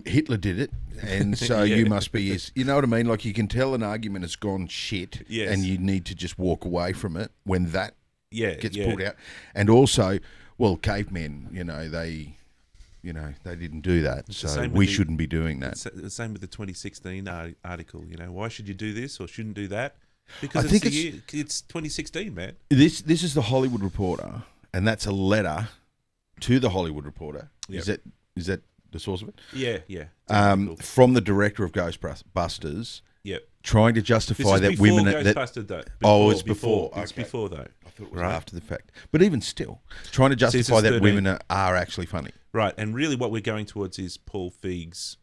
Hitler did it, and so Yeah. you must be his. You know what I mean? Like you can tell an argument has gone shit, Yes. and you need to just walk away from it when that Yeah, gets yeah. pulled out. And also, well, cavemen, they didn't do that, the so same with we the- shouldn't be doing that. It's the same with the 2016 article. Why should you do this or shouldn't do that? Because I think it's 2016, man. This is the Hollywood Reporter, and that's a letter to the Hollywood Reporter. Yep. Is that the source of it? Yeah, yeah. From the director of Ghostbusters, Yep. trying to This justify is that before women that Ghostbusters, though. Oh, it's before. It's Okay. before, though. I thought it was Right. after the fact, but even still, trying to this justify is that 13. women are actually funny. Right, and really what we're going towards is Paul Feig's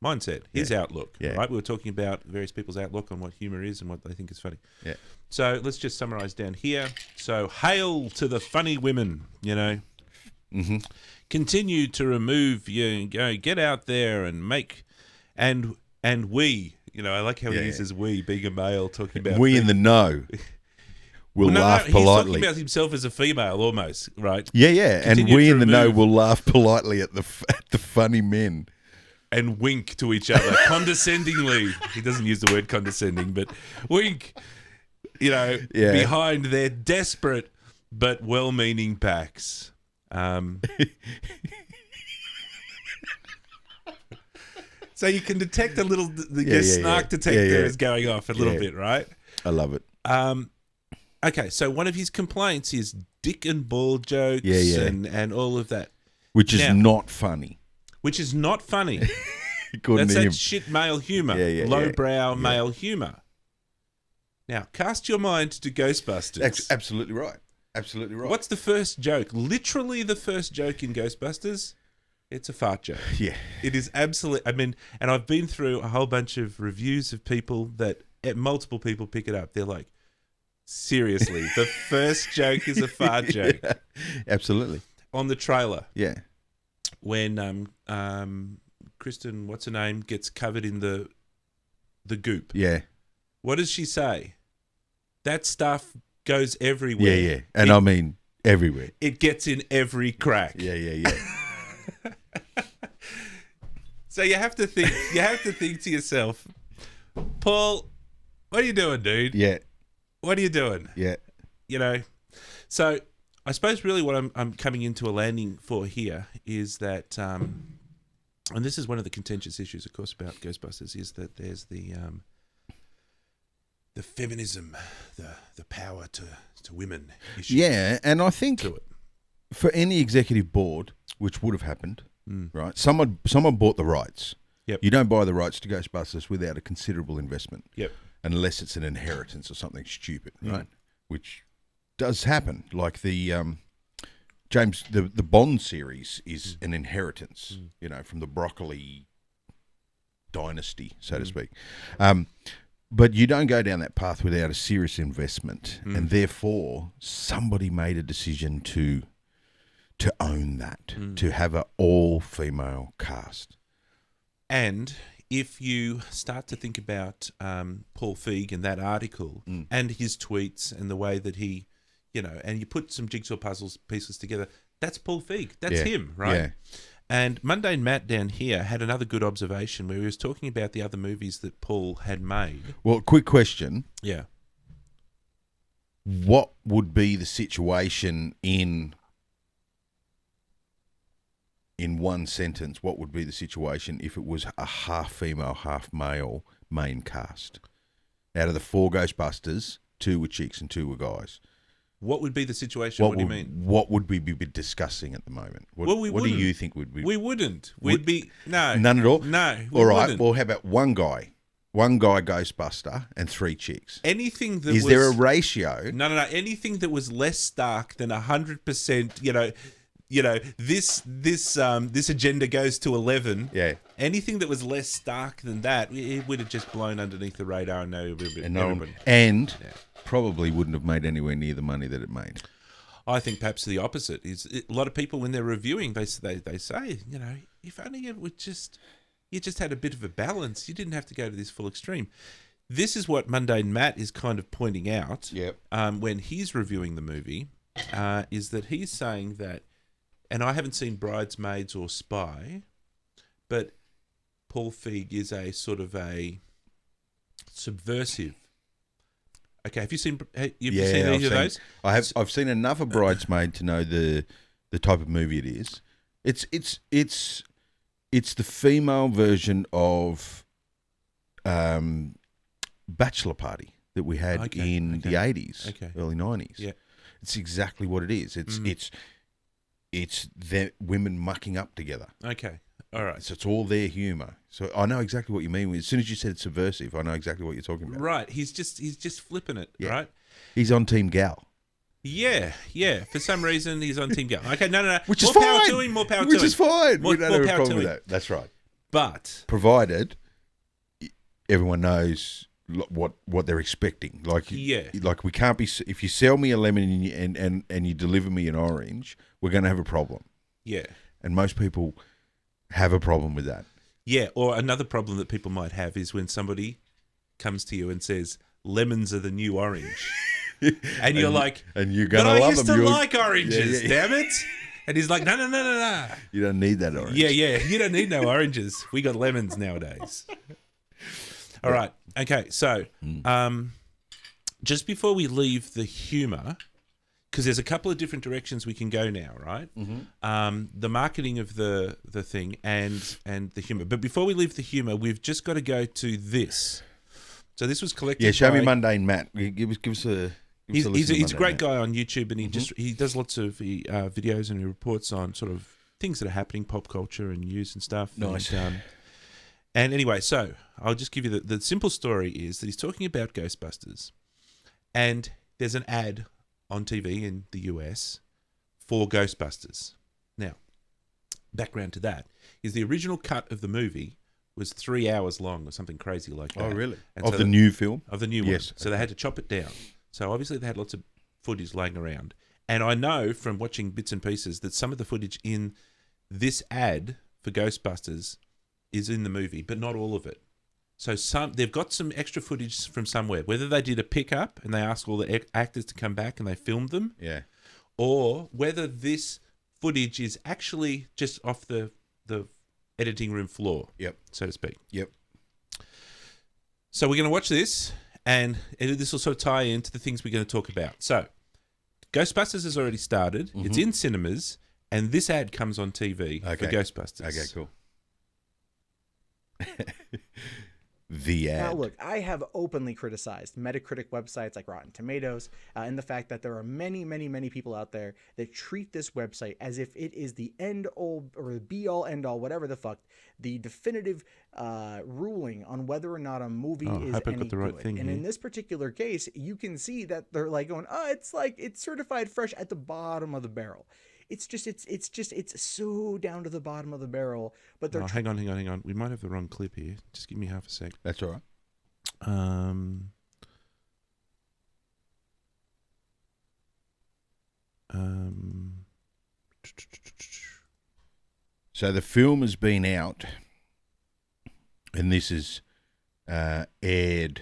mindset, his outlook. Yeah. Right, we were talking about various people's outlook on what humour is and what they think is funny. Yeah. So let's just summarise down here. So hail to the funny women, Mm-hmm. Continue to remove get out there and make and we. I like how Yeah. he uses we, being a male, talking about We in the know will laugh He's talking politely. about himself as a female almost, right? Yeah, and Continue we to in the know remove- will laugh politely at the funny men. And wink to each other condescendingly. He doesn't use the word condescending, but wink, Yeah. behind their desperate but well-meaning backs. So you can detect a little, the snark detector is going off a little bit, right? I love it. Okay, so one of his complaints is dick and ball jokes and all of that, Which is Now- not funny. which is not funny. According That's to him. that shit male humour, Yeah. lowbrow male humour. Now, cast your mind to Ghostbusters. Absolutely right. Absolutely right. What's the first joke? Literally the first joke in Ghostbusters? It's a fart joke. Yeah. It is absolutely... and I've been through a whole bunch of reviews of people that... multiple people pick it up. They're like, seriously, the first joke is a fart joke. Yeah, absolutely. On the trailer, Yeah. when Kristen, what's her name, gets covered in the goop. Yeah. What does she say? That stuff goes everywhere. Yeah. And I mean everywhere. It gets in every crack. Yeah. So you have to think. You have to think to yourself, Paul, what are you doing, dude? Yeah. What are you doing? Yeah. So I suppose really what I'm coming into a landing for here is that, and this is one of the contentious issues, of course, about Ghostbusters, is that there's the feminism, the power to women issue. Yeah, and I think To it. for any executive board, which would have happened, right? Someone bought the rights. Yep. You don't buy the rights to Ghostbusters without a considerable investment. Yep. Unless it's an inheritance or something stupid, right? Which does happen. Like the James the Bond series is an inheritance, from the Broccoli dynasty, so to speak. But you don't go down that path without a serious investment, and therefore somebody made a decision to own that, to have an all-female cast. And if you start to think about Paul Feig and that article and his tweets and the way that he, and you put some jigsaw pieces together, that's Paul Feig. That's him, right? Yeah. And Mundane Matt down here had another good observation where he was talking about the other movies that Paul had made. Well, quick question. Yeah. What would be the situation in one sentence? What would be the situation if it was a half female, half male main cast? Out of the 4 Ghostbusters, 2 were chicks and 2 were guys. What would be the situation? What do you mean? What would we be discussing at the moment? What, Well, we what do wouldn't. you think would be? We wouldn't. We'd be... No. None at all? No. We All right. wouldn't. Well, how about one guy Ghostbuster and 3 chicks? Anything that Is was... there a ratio? No. Anything that was less stark than 100%, this agenda goes to 11. Yeah. Anything that was less stark than that, it would have just blown underneath the radar and everybody. And probably wouldn't have made anywhere near the money that it made. I think perhaps the opposite is a lot of people when they're reviewing, they say, if only it would you just had a bit of a balance, you didn't have to go to this full extreme. This is what Mundane Matt is kind of pointing out. Yep. When he's reviewing the movie, is that he's saying that, and I haven't seen Bridesmaids or Spy, but Paul Feig is a sort of a subversive. Okay, have you seen either of those? I've seen enough of Bridesmaid to know the type of movie it is. It's the female version of Bachelor Party that we had in the 80s, early 90s. Yeah. It's exactly what it is. It's the women mucking up together. Okay. All right. So it's all their humour. So I know exactly what you mean. As soon as you said subversive, I know exactly what you're talking about. Right. He's just flipping it, right? He's on Team Gal. Yeah. For some reason, he's on Team Gal. Okay, no. Which is more fine. Power to him, more power to him. Which is fine. More we don't have a power problem to with him. that. That's right. But provided everyone knows what they're expecting. Like we can't be. If you sell me a lemon and you deliver me an orange, we're going to have a problem. Yeah. And most people have a problem with that. Yeah, or another problem that people might have is when somebody comes to you and says, lemons are the new orange. And you're like, and you're going to love them. I used to like oranges, damn it. And he's like, no. You don't need that orange. Yeah, you don't need no oranges. We got lemons nowadays. All right. Okay, so just before we leave the humour, because there's a couple of different directions we can go now, right? Mm-hmm. The marketing of the thing and the humour. But before we leave the humour, we've just got to go to this. So this was collected. Yeah, show me Mundane Matt. Give us a. He's a great guy on YouTube, and he does lots of videos and he reports on sort of things that are happening, pop culture and news and stuff. Nice. And anyway, so I'll just give you the simple story is that he's talking about Ghostbusters, and there's an ad on TV in the US for Ghostbusters. Now, background to that is the original cut of the movie was 3 hours long or something crazy like that. Oh, really? And Of so the new film? Of the new one. So they had to chop it down. So obviously they had lots of footage laying around. And I know from watching bits and pieces that some of the footage in this ad for Ghostbusters is in the movie, but not all of it. So they've got some extra footage from somewhere, whether they did a pickup and they asked all the actors to come back and they filmed them, or whether this footage is actually just off the editing room floor, so to speak. So we're going to watch this, and this will sort of tie into the things we're going to talk about. So Ghostbusters has already started. Mm-hmm. It's in cinemas, and this ad comes on TV for Ghostbusters. Okay, cool. The ad. Now, look, I have openly criticized Metacritic websites like Rotten Tomatoes and the fact that there are many, many, many people out there that treat this website as if it is the end-all or the be-all, end-all, whatever the fuck, the definitive ruling on whether or not a movie is any good. And in this particular case, you can see that they're like going, it's certified fresh at the bottom of the barrel. It's so down to the bottom of the barrel. But they're hang on. We might have the wrong clip here. Just give me half a sec. That's all right. So the film has been out, and this is aired.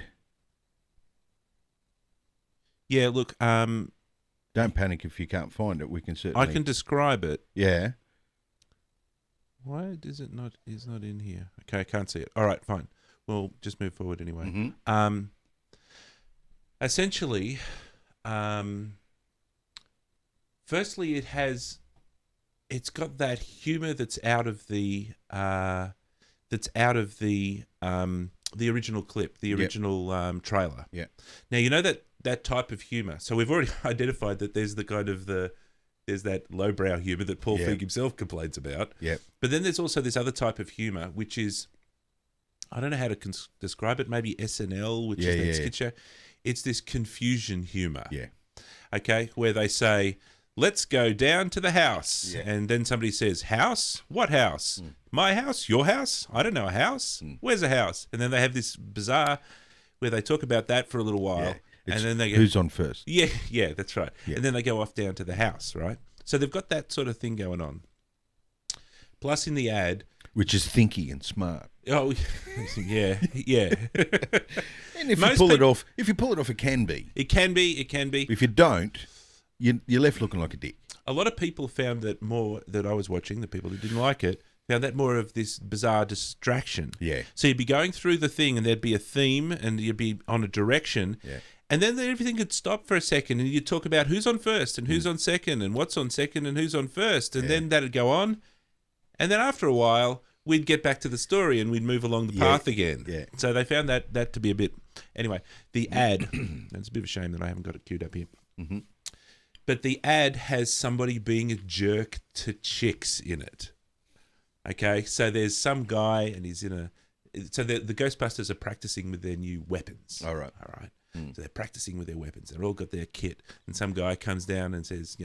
Yeah, look. Don't panic if you can't find it. We can certainly. I can describe it. Yeah. Why is it not? It's not in here. Okay, I can't see it. All right, fine. We'll just move forward anyway. Mm-hmm. Essentially, firstly, it's got that humor that's out of the original clip, the original trailer. Yeah. Now you know that type of humor. So we've already identified that there's there's that lowbrow humor that Paul Feig himself complains about. Yeah. But then there's also this other type of humor, which is, I don't know how to describe it. Maybe SNL, which is that skit show. It's this confusion humor. Yeah. Okay, where they say, "Let's go down to the house," and then somebody says, "House? What house? My house? Your house? I don't know a house. Where's a house?" And then they have this bizarre where they talk about that for a little while. Yeah. And then they go, who's on first? Yeah, that's right. Yeah. And then they go off down to the house, right? So they've got that sort of thing going on. Plus in the ad, which is thinky and smart. Oh, yeah. And if you pull it off, it can be. It can be. If you don't, you're left looking like a dick. A lot of people found that I was watching, the people that didn't like it, found that more of this bizarre distraction. Yeah. So you'd be going through the thing, and there'd be a theme, and you'd be on a direction. Yeah. And then everything could stop for a second, and you'd talk about who's on first and who's on second and what's on second and who's on first. And then that'd go on. And then after a while, we'd get back to the story and we'd move along the path again. Yeah. So they found that to be a bit... Anyway, the ad... and it's a bit of a shame that I haven't got it queued up here. Mm-hmm. But the ad has somebody being a jerk to chicks in it. Okay? So there's some guy and he's in a... So the Ghostbusters are practicing with their new weapons. All right. So they're practicing with their weapons. They've all got their kit. And some guy comes down and says,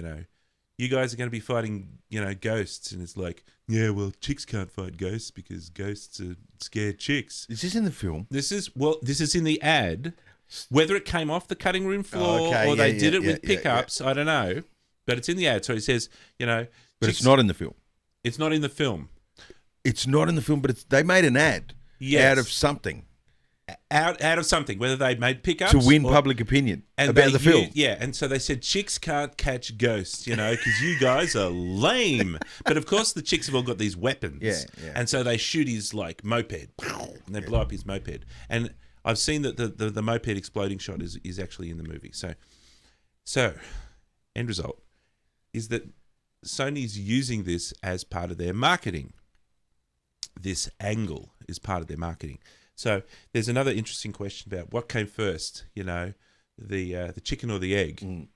you guys are going to be fighting, ghosts. And it's like, yeah, well, chicks can't fight ghosts because ghosts are scared chicks. Is this in the film? This is in the ad. Whether it came off the cutting room floor okay, or they yeah, did it yeah, with yeah, pickups, I don't know. But it's in the ad. So it says, But chicks- it's not in the film. It's not in the film. It's not in the film, but they made an ad Yes. out of something Out of something, whether they made pickups to win or- public opinion and about they the film. Yeah, and so they said chicks can't catch ghosts, because you guys are lame. But of course, the chicks have all got these weapons. Yeah, yeah. And so they shoot his moped, and they blow up his moped. And I've seen that the moped exploding shot is actually in the movie. So end result is that Sony's using this as part of their marketing. This angle is part of their marketing. So there's another interesting question about what came first, the chicken or the egg.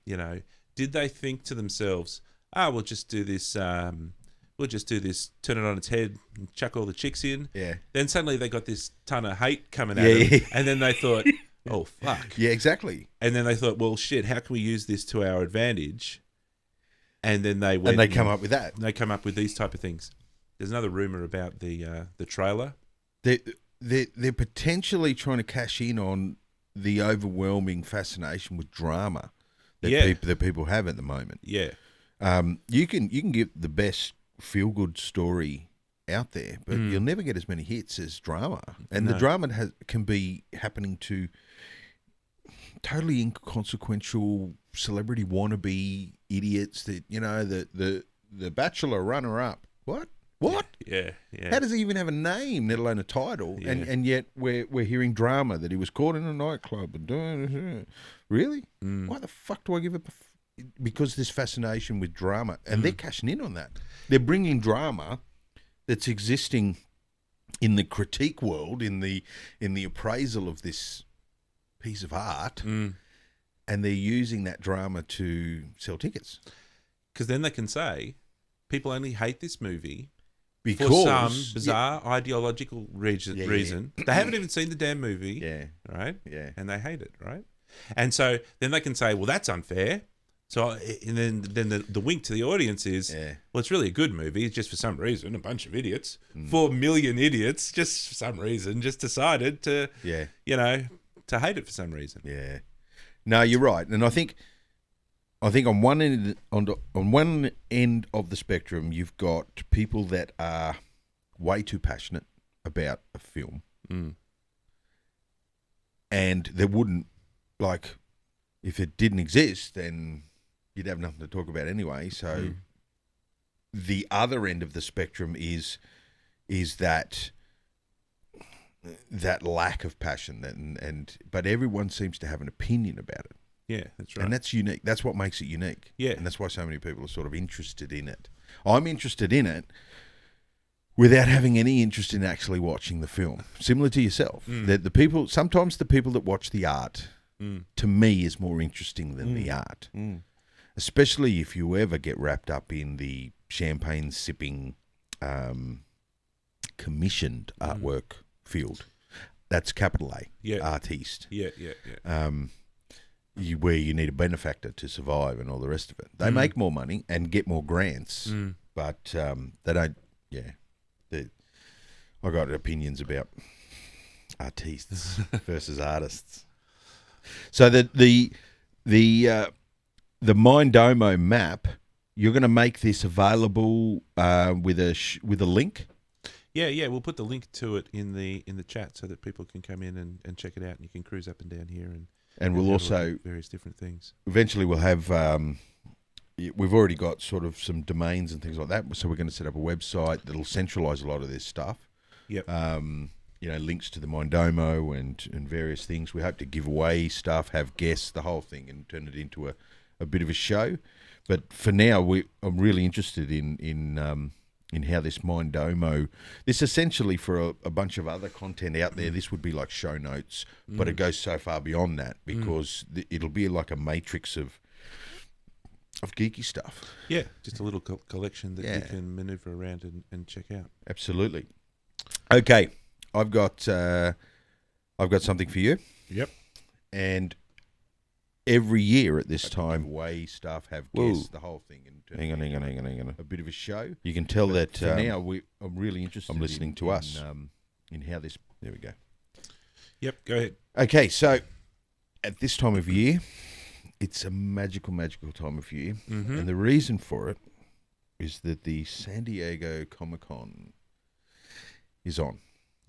Did they think to themselves, we'll just do this, turn it on its head and chuck all the chicks in. Yeah. Then suddenly they got this ton of hate coming at Yeah, them. yeah. And then they thought, oh, fuck. Yeah, exactly. And then they thought, well, shit, how can we use this to our advantage? And then they went And they come up with that. They come up with these type of things. There's another rumor about the trailer. They're potentially trying to cash in on the overwhelming fascination with drama that people have at the moment. Yeah. You can get the best feel good story out there, but you'll never get as many hits as drama. And the drama can be happening to totally inconsequential celebrity wannabe idiots that the Bachelor runner up. What? Yeah. How does he even have a name, let alone a title? Yeah. And yet we're hearing drama that he was caught in a nightclub and doing. Really? Why the fuck do I give it? Because this fascination with drama, and they're cashing in on that. They're bringing drama that's existing in the critique world, in the appraisal of this piece of art, and they're using that drama to sell tickets. Because then they can say, people only hate this movie Because for some bizarre ideological reason. They haven't even seen the damn movie, right? Yeah. And they hate it, right? And so then they can say, well, that's unfair. So and then the wink to the audience is, well, it's really a good movie. It's just for some reason, a bunch of idiots, 4 million idiots, just for some reason, just decided to, to hate it for some reason. Yeah. No, you're right, and I think on one end of the spectrum, you've got people that are way too passionate about a film, and they wouldn't if it didn't exist, then you'd have nothing to talk about anyway. So the other end of the spectrum is that lack of passion, but everyone seems to have an opinion about it. Yeah, that's right. And that's unique. That's what makes it unique. Yeah. And that's why so many people are sort of interested in it. I'm interested in it without having any interest in actually watching the film. Similar to yourself. That sometimes the people that watch the art, to me, is more interesting than the art. Especially if you ever get wrapped up in the champagne sipping, commissioned artwork field. That's capital A, artiste. Yeah. Where you need a benefactor to survive and all the rest of it. They make more money and get more grants, but they don't. Yeah, I got opinions about artistes versus artists. So the Mindomo map, you're going to make this available with a link. Yeah, we'll put the link to it in the chat so that people can come in and check it out, and you can cruise up and down here and we'll have a look also at various different things. Eventually we'll have we've already got sort of some domains and things like that. So we're going to set up a website that'll centralize a lot of this stuff. Yep. Links to the Mondomo and various things. We hope to give away stuff, have guests, the whole thing, and turn it into a bit of a show. But for now, I'm really interested in how this Mondomo, this essentially for a bunch of other content out there, this would be like show notes, but it goes so far beyond that because it'll be like a matrix of geeky stuff. Yeah, just a little collection that you can maneuver around and check out. Absolutely. Okay, I've got something for you. Yep. And every year at this time, way stuff, have guests, the whole thing. And hang on. A bit of a show. You can tell that now I'm really interested. I'm listening to us in how this. There we go. Yep. Go ahead. Okay, so at this time of year, it's a magical time of year, and the reason for it is that the San Diego Comic-Con is on.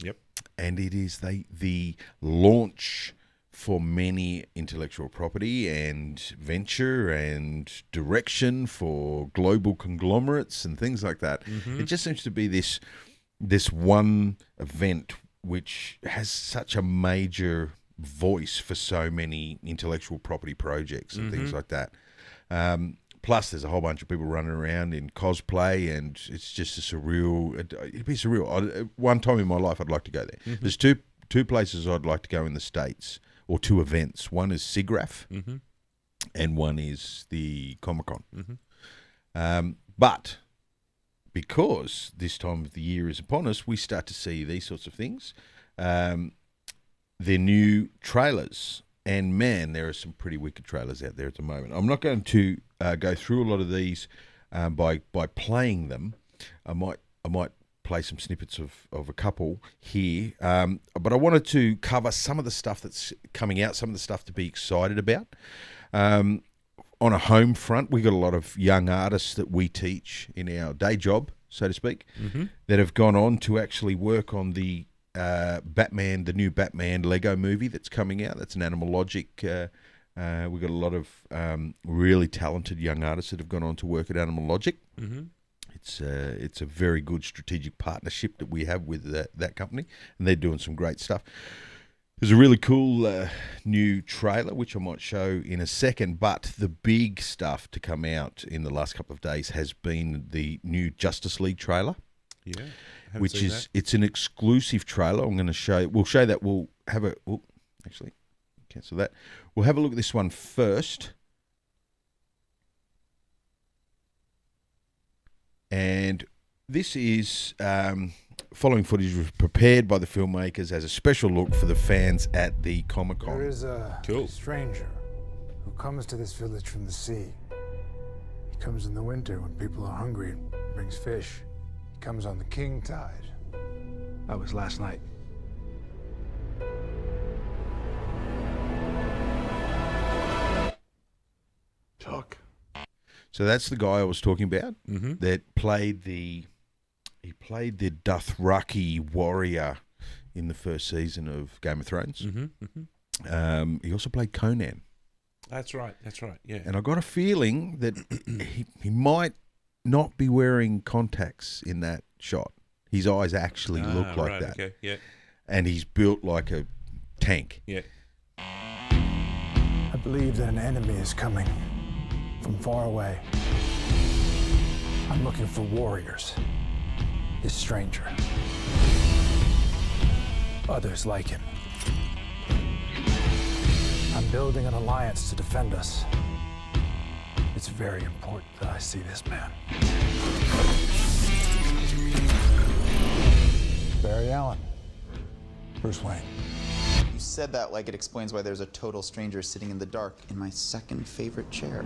Yep. And it is the launch for many intellectual property and venture and direction for global conglomerates and things like that. It just seems to be this one event which has such a major voice for so many intellectual property projects and things like that. Plus, there's a whole bunch of people running around in cosplay, and it's just it'd be surreal. One time in my life, I'd like to go there. There's two places I'd like to go in the States, or two events. One is SIGGRAPH, and one is the Comic-Con. But because this time of the year is upon us, we start to see these sorts of things. They're new trailers. And man, there are some pretty wicked trailers out there at the moment. I'm not going to go through a lot of these by playing them. I might play some snippets of a couple here. But I wanted to cover some of the stuff that's coming out, some of the stuff to be excited about. On a home front, we got a lot of young artists that we teach in our day job, so to speak, that have gone on to actually work on the new Batman Lego movie that's coming out. That's an Animal Logic. We've got a lot of really talented young artists that have gone on to work at Animal Logic. It's a very good strategic partnership that we have with that company, and they're doing some great stuff. There's a really cool new trailer, which I might show in a second, but the big stuff to come out in the last couple of days has been the new Justice League trailer. Yeah. Which is, it's an exclusive trailer. I'm going to show, we'll show that. We'll have a, actually, cancel that. We'll have a look at this one first. And this is following footage was prepared by the filmmakers as a special look for the fans at the Comic-Con. There is a stranger who comes to this village from the sea. He comes in the winter when people are hungry and brings fish. He comes on the king tide. That was last night. Talk. So that's the guy I was talking about that played the Dothraki warrior in the first season of Game of Thrones. He also played Conan. That's right. Yeah. And I got a feeling that he might not be wearing contacts in that shot. His eyes actually look like that. Okay. Yeah. And he's built like a tank. Yeah. I believe that an enemy is coming from far away. I'm looking for warriors. This stranger. Others like him. I'm building an alliance to defend us. It's very important that I see this man. Barry Allen. Bruce Wayne. You said that like it explains why there's a total stranger sitting in the dark in my second favorite chair.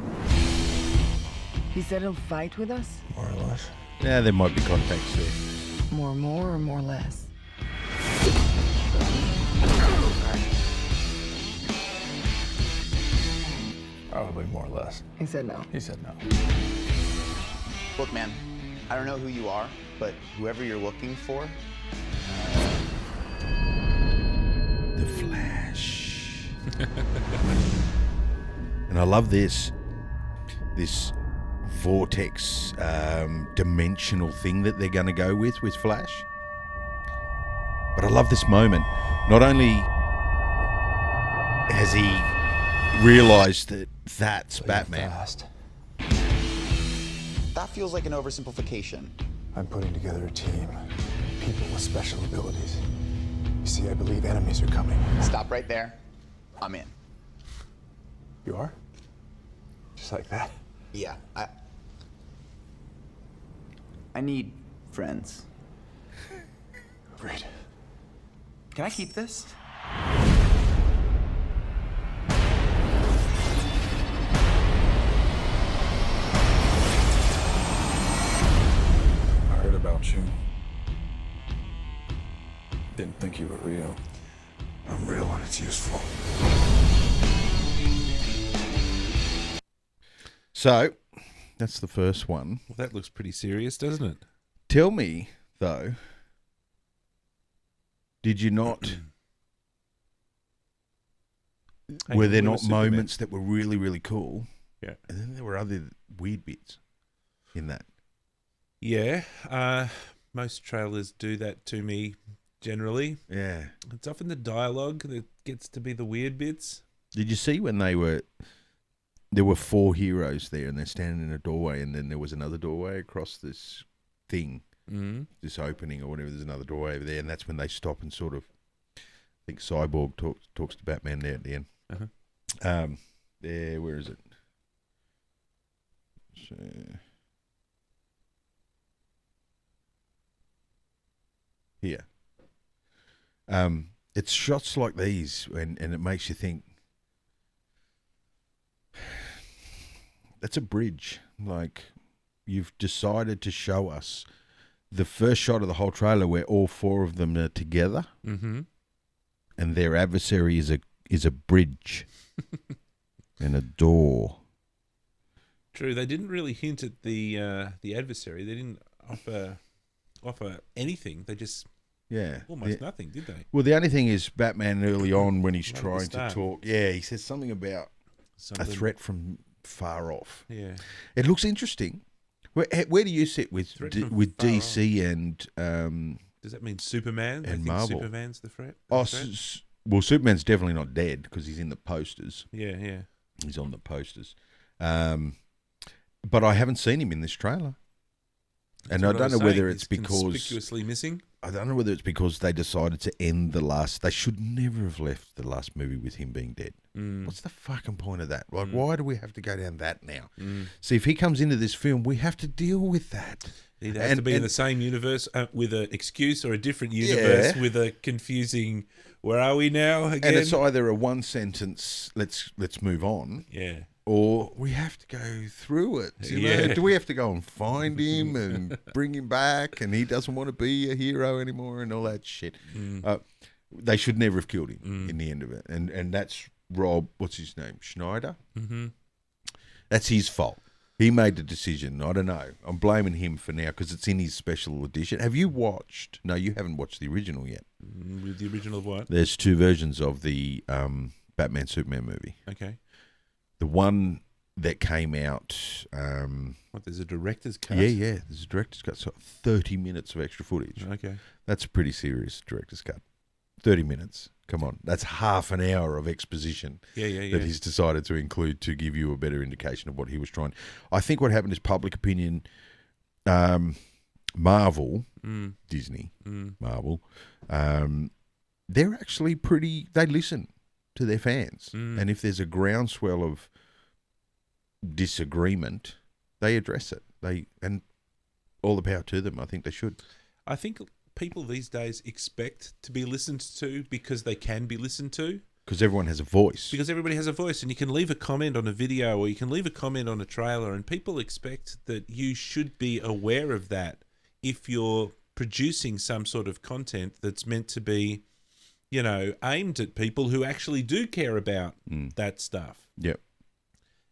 He said he'll fight with us? More or less. Yeah, there might be contacts there. More or more less? Probably more or less. He said no. He said no. Look, man, I don't know who you are, but whoever you're looking for, The Flash. And I love this vortex dimensional thing that they're going to go with Flash. But I love this moment. Not only has he realised that that's Batman. Fast. That feels like an oversimplification. I'm putting together a team. People with special abilities. You see, I believe enemies are coming. Stop right there. I'm in. You are? Just like that? Yeah, I need friends. Great. Can I keep this? I heard about you. Didn't think you were real. I'm real when it's useful. So, that's the first one. Well, that looks pretty serious, doesn't it? Tell me, though, did you not... were there not moments that were really, really cool? Yeah. And then there were other weird bits in that. Yeah. Most trailers do that to me generally. Yeah. It's often the dialogue that gets to be the weird bits. Did you see when there were 4 heroes there and they're standing in a doorway and then there was another doorway across this thing, this opening or whatever, there's another doorway over there, and that's when they stop and sort of, I think Cyborg talks to Batman there at the end. Where is it? So, here. It's shots like these and it makes you think, that's a bridge. Like, you've decided to show us the first shot of the whole trailer where all 4 of them are together, and their adversary is a bridge and a door. True, they didn't really hint at the adversary. They didn't offer anything. They just almost nothing, did they? Well, the only thing is Batman early on when he's Right at the trying to start. talk. Yeah, he says something about a threat from far off. Yeah, it looks interesting. Where do you sit with Threat from with far DC and does that mean Superman? and I think Marvel? Superman's the threat. Oh, well, Superman's definitely not dead because he's in the posters. Yeah. He's on the posters. But I haven't seen him in this trailer. And I don't know whether it's because conspicuously missing. I don't know whether it's because they decided to end the last. They should never have left the last movie with him being dead. What's the fucking point of that? Like, why do we have to go down that now? See, if he comes into this film, we have to deal with that. Either have to be in the same universe with an excuse, or a different universe with a confusing. Where are we now again? And it's either a one sentence. Let's move on. Yeah. Or we have to go through it. You know? Do we have to go and find him and bring him back, and he doesn't want to be a hero anymore and all that shit? They should never have killed him in the end of it. And that's Rob, what's his name? Schneider? That's his fault. He made the decision. I don't know. I'm blaming him for now because it's in his special edition. Have you watched? No, you haven't watched the original yet. With the original of what? There's 2 versions of the Batman Superman movie. Okay. The one that came out... what, there's a director's cut? Yeah. There's a director's cut. So 30 minutes of extra footage. Okay. That's a pretty serious director's cut. 30 minutes. Come on. That's half an hour of exposition Yeah. that he's decided to include to give you a better indication of what he was trying. I think what happened is public opinion... Marvel, Disney, Marvel, they're actually pretty... They listen to their fans. And if there's a groundswell of disagreement, they address it. And all the power to them. I think they should. I think people these days expect to be listened to because they can be listened to. Because everyone has a voice. Because everybody has a voice, and you can leave a comment on a video or you can leave a comment on a trailer, and people expect that you should be aware of that if you're producing some sort of content that's meant to be, you know, aimed at people who actually do care about that stuff. Yep.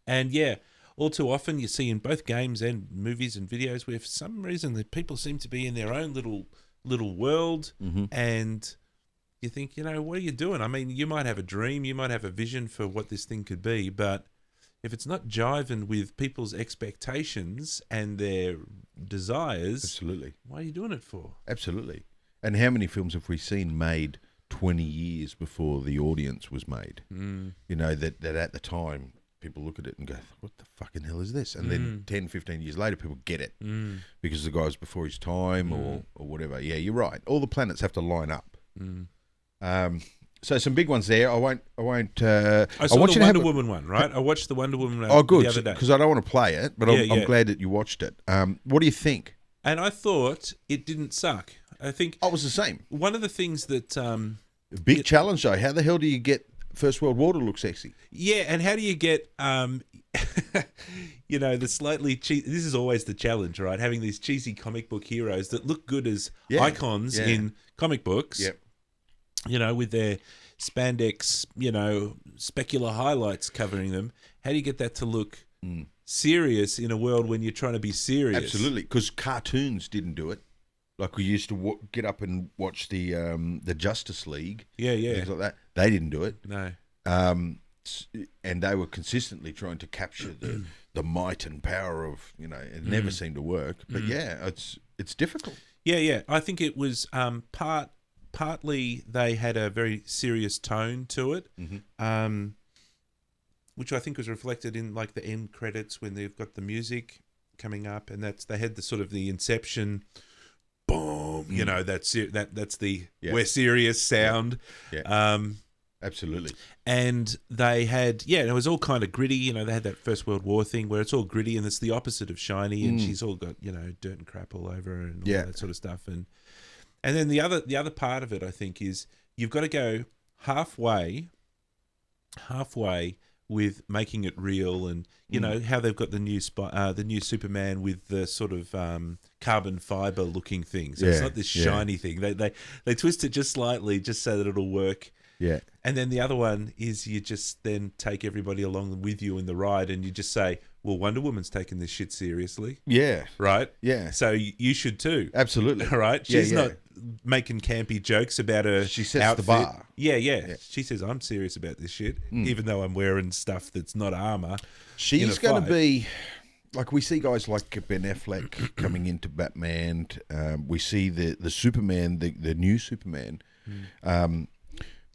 And yeah, all too often you see in both games and movies and videos where for some reason that people seem to be in their own little world, and you think, you know, what are you doing? I mean, you might have a dream, you might have a vision for what this thing could be, but if it's not jiving with people's expectations and their desires, Absolutely. What are you doing it for? Absolutely. And how many films have we seen made 20 years before the audience was made? You know, that at the time, people look at it and go, what the fucking hell is this? And then 10, 15 years later, people get it because the guy was before his time or whatever. Yeah, you're right. All the planets have to line up. So some big ones there. I won't. I want saw you the to have Wonder Woman one, right? I watched the Wonder Woman Oh, good. the other day. Because I don't want to play it, but I'm glad that you watched it. What do you think? And I thought it didn't suck. I think I was the same. One of the things that big challenge though. How the hell do you get First World War to look sexy? Yeah, and how do you get you know, the slightly this is always the challenge, right? Having these cheesy comic book heroes that look good as icons in comic books. Yep. You know, with their spandex, you know, specular highlights covering them. How do you get that to look serious in a world when you're trying to be serious? Absolutely, because cartoons didn't do it. Like we used to get up and watch the Justice League. Yeah, things like that. They didn't do it. No. And they were consistently trying to capture the might and power of, you know, it never seemed to work. But yeah, it's difficult. Yeah. I think it was partly they had a very serious tone to it, which I think was reflected in like the end credits when they've got the music coming up, and they had the sort of the Inception, boom, you know, that's the we're serious sound. Yeah. Absolutely. And they had, it was all kind of gritty. You know, they had that First World War thing where it's all gritty and it's the opposite of shiny, and she's all got, you know, dirt and crap all over her and all that sort of stuff. And then the other part of it, I think, is you've got to go halfway with making it real, and you know how they've got the new Superman with the sort of carbon fiber looking thing. So it's not this shiny thing. They twist it just slightly, just so that it'll work. Yeah. And then the other one is you just then take everybody along with you in the ride, and you just say, well, Wonder Woman's taking this shit seriously. Yeah. Right? Yeah. So you should too. Absolutely. All right? She's not making campy jokes about her She sets outfit. the bar. Yeah. She says, I'm serious about this shit, even though I'm wearing stuff that's not armor. She's going to be... Like, we see guys like Ben Affleck coming into Batman. We see the Superman, the new Superman.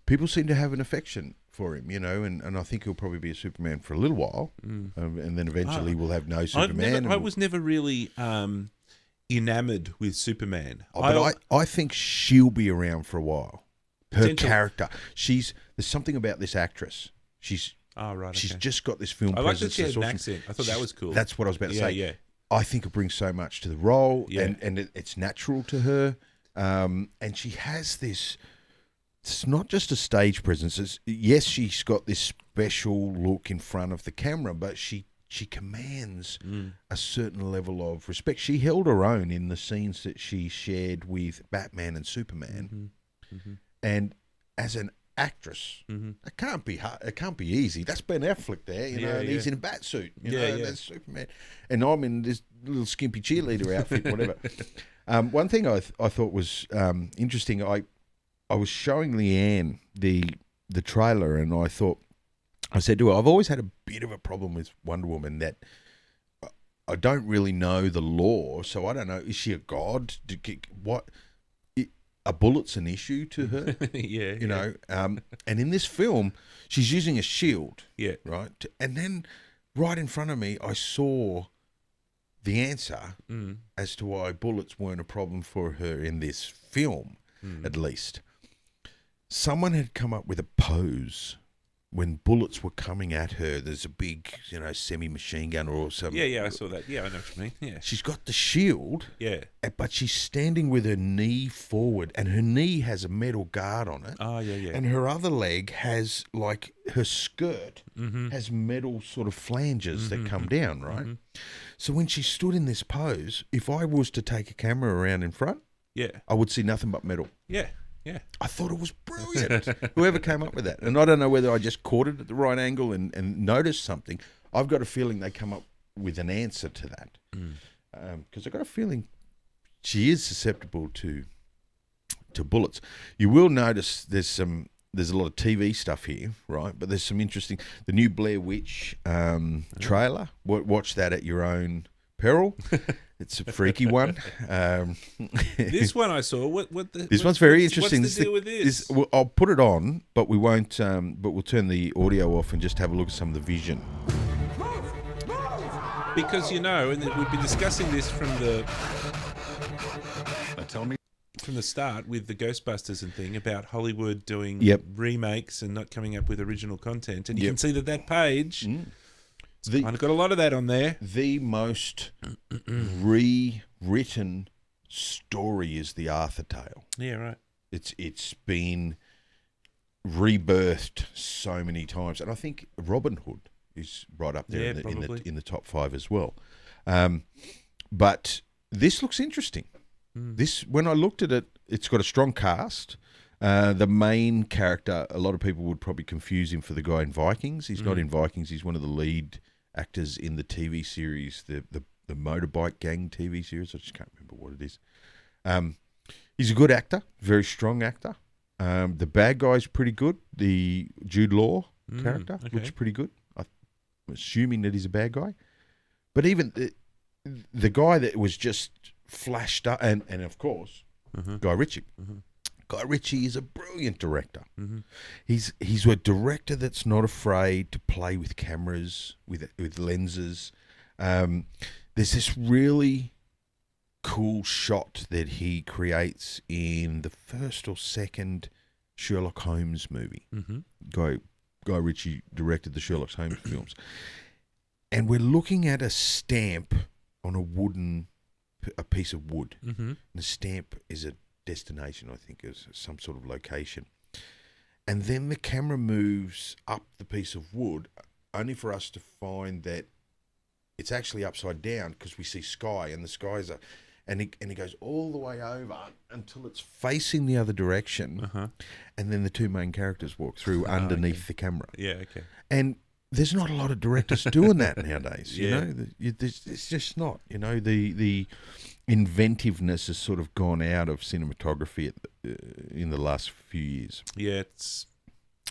People seem to have an affection for him, you know, and I think he'll probably be a Superman for a little while, and then eventually we'll have no Superman. I was never really enamored with Superman. But I think she'll be around for a while. Her character, there's something about this actress. She's just got this film I like that presence. she had an accent. I thought that was cool. That's what I was about to say. Yeah. I think it brings so much to the role, and it's natural to her, and she has this. It's not just a stage presence. Yes, she's got this special look in front of the camera, but she commands a certain level of respect. She held her own in the scenes that she shared with Batman and Superman, and as an actress, it can't be hard. It can't be easy. That's Ben Affleck there, you know, and he's in a bat suit. You know, that's Superman, and I'm in this little skimpy cheerleader outfit, whatever. One thing I thought was interesting. I was showing Leanne the trailer, and I said to her, I've always had a bit of a problem with Wonder Woman that I don't really know the lore, so I don't know. Is she a god? Are bullets an issue to her? You know. And in this film, she's using a shield. Yeah. Right. And then right in front of me, I saw the answer as to why bullets weren't a problem for her in this film, at least. Someone had come up with a pose when bullets were coming at her. There's a big, you know, semi-machine gun or something. Yeah, I saw that. Yeah, I know what you mean. Yeah. She's got the shield. Yeah. But she's standing with her knee forward, and her knee has a metal guard on it. Oh, yeah. And her other leg has, like, her skirt has metal sort of flanges that come down, right? So when she stood in this pose, if I was to take a camera around in front, I would see nothing but metal. Yeah. I thought it was brilliant. Whoever came up with that. And I don't know whether I just caught it at the right angle and noticed something. I've got a feeling they come up with an answer to that. Because I've got a feeling she is susceptible to bullets. You will notice there's some there's a lot of TV stuff here, right? But there's some interesting. The new Blair Witch trailer. Watch that at your own peril. It's a freaky one. This one I saw. This one's very interesting. What's the deal with this? Well, I'll put it on, but we won't. But we'll turn the audio off and just have a look at some of the vision. Because and we've been discussing this from the start with the Ghostbusters and thing about Hollywood doing remakes and not coming up with original content, and you can see that page. Kind of got a lot of that on there. The most rewritten story is the Arthur tale. Yeah, right. It's been rebirthed so many times, and I think Robin Hood is right up there in the top 5 as well. But this looks interesting. This, when I looked at it, it's got a strong cast. The main character, a lot of people would probably confuse him for the guy in Vikings. He's not in Vikings. He's one of the lead actors in the TV series, the Motorbike Gang TV series. I just can't remember what it is. He's a good actor, very strong actor. The bad guy's pretty good. The Jude Law character looks pretty good. I'm assuming that he's a bad guy. But even the guy that was just flashed up, and of course, Guy Ritchie. Guy Ritchie is a brilliant director. He's a director that's not afraid to play with cameras, with lenses. There's this really cool shot that he creates in the first or second Sherlock Holmes movie. Guy Ritchie directed the Sherlock Holmes films. And we're looking at a stamp on a piece of wood. And the stamp is a destination, I think, is some sort of location. And then the camera moves up the piece of wood, only for us to find that it's actually upside down because we see sky, and the skies are, and it goes all the way over until it's facing the other direction, and then the two main characters walk through underneath the camera. Yeah, okay. And there's not a lot of directors doing that nowadays. You know, it's just not. You know, the inventiveness has sort of gone out of cinematography in the last few years. Yeah, it's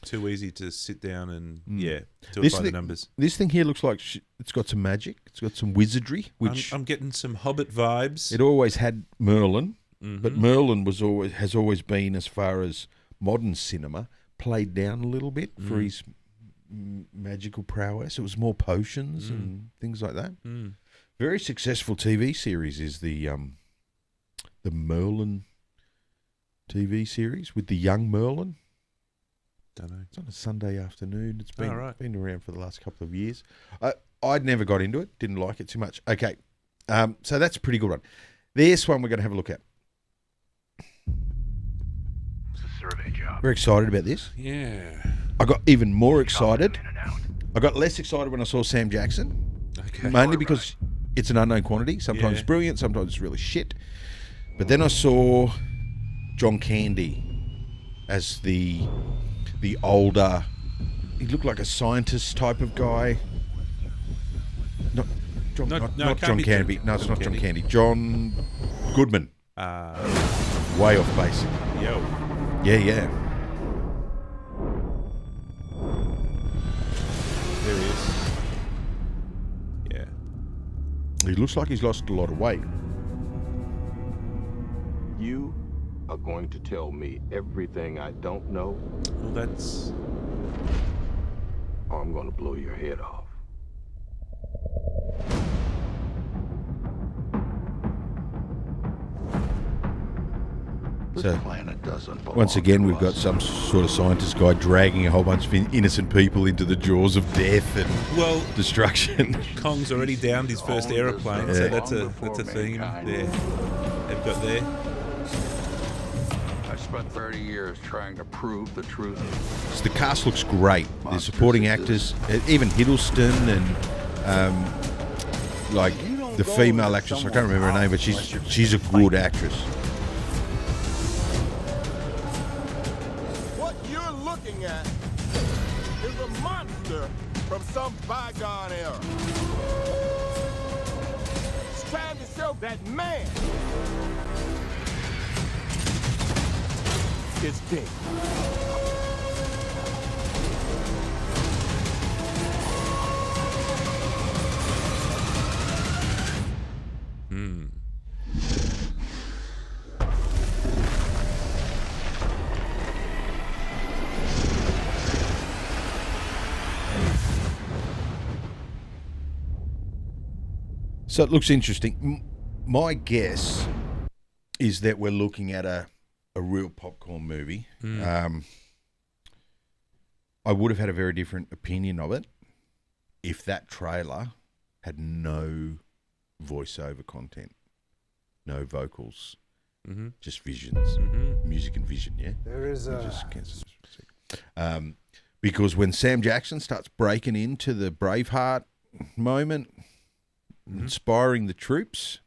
too easy to sit down and do it by the numbers. This thing here looks like it's got some magic. It's got some wizardry, which I'm getting some Hobbit vibes. It always had Merlin, but Merlin has always been, as far as modern cinema, played down a little bit for his magical prowess. It was more potions and things like that. Very successful TV series is the Merlin TV series with the young Merlin. Don't know. It's on a Sunday afternoon. It's been been around for the last couple of years. I'd never got into it. Didn't like it too much. Okay, so that's a pretty good one. This one we're going to have a look at. It's a survey job. Very excited about this. Yeah. I got even more excited. I got less excited when I saw Sam Jackson. Okay. Mainly because it's an unknown quantity. Sometimes it's brilliant, sometimes it's really shit. But then I saw John Candy as the older, he looked like a scientist type of guy. Not John Candy. No, it's not John Candy. John Goodman. Way off base. Yo. Yeah. There he is. Yeah. He looks like he's lost a lot of weight. You are going to tell me everything I don't know? Well, that's... Or I'm going to blow your head off. So, once again, we've got some sort of scientist guy dragging a whole bunch of innocent people into the jaws of death and destruction. Kong's already downed his first aeroplane, so that's a theme there they've got there. I spent 30 years trying to prove the truth. So the cast looks great. The supporting actors, even Hiddleston and like the female actress, I can't remember her name, but she's a good actress. What you're looking at is a monster from some bygone era. It's trying to show that man is dead. So it looks interesting. My guess is that we're looking at a real popcorn movie. I would have had a very different opinion of it if that trailer had no voiceover content, no vocals, just visions, music and vision. Yeah, There is a. because when Sam Jackson starts breaking into the Braveheart moment, inspiring the troops,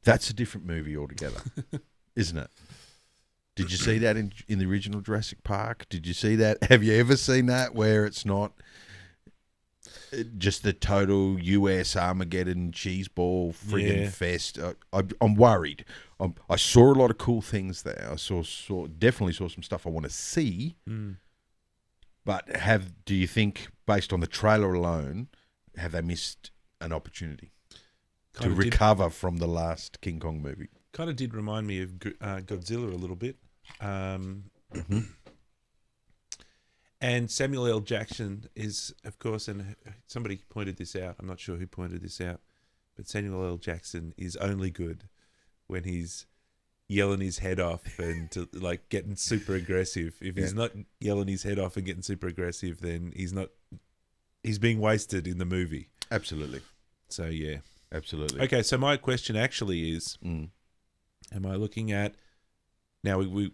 that's a different movie altogether, isn't it? Did you see that in the original Jurassic Park? Did you see that? Have you ever seen that where it's not just the total US Armageddon cheeseball friggin' fest? I'm worried. I saw a lot of cool things there. I definitely saw some stuff I want to see. But do you think, based on the trailer alone, have they missed an opportunity to recover from the last King Kong movie? Kind of did remind me of Godzilla a little bit. And Samuel L. Jackson is, of course, and somebody pointed this out. I'm not sure who pointed this out, but Samuel L. Jackson is only good when he's yelling his head off and like getting super aggressive. If he's not yelling his head off and getting super aggressive, then he's being wasted in the movie. Absolutely. So yeah, absolutely. Okay, so my question actually is, am I looking at, now we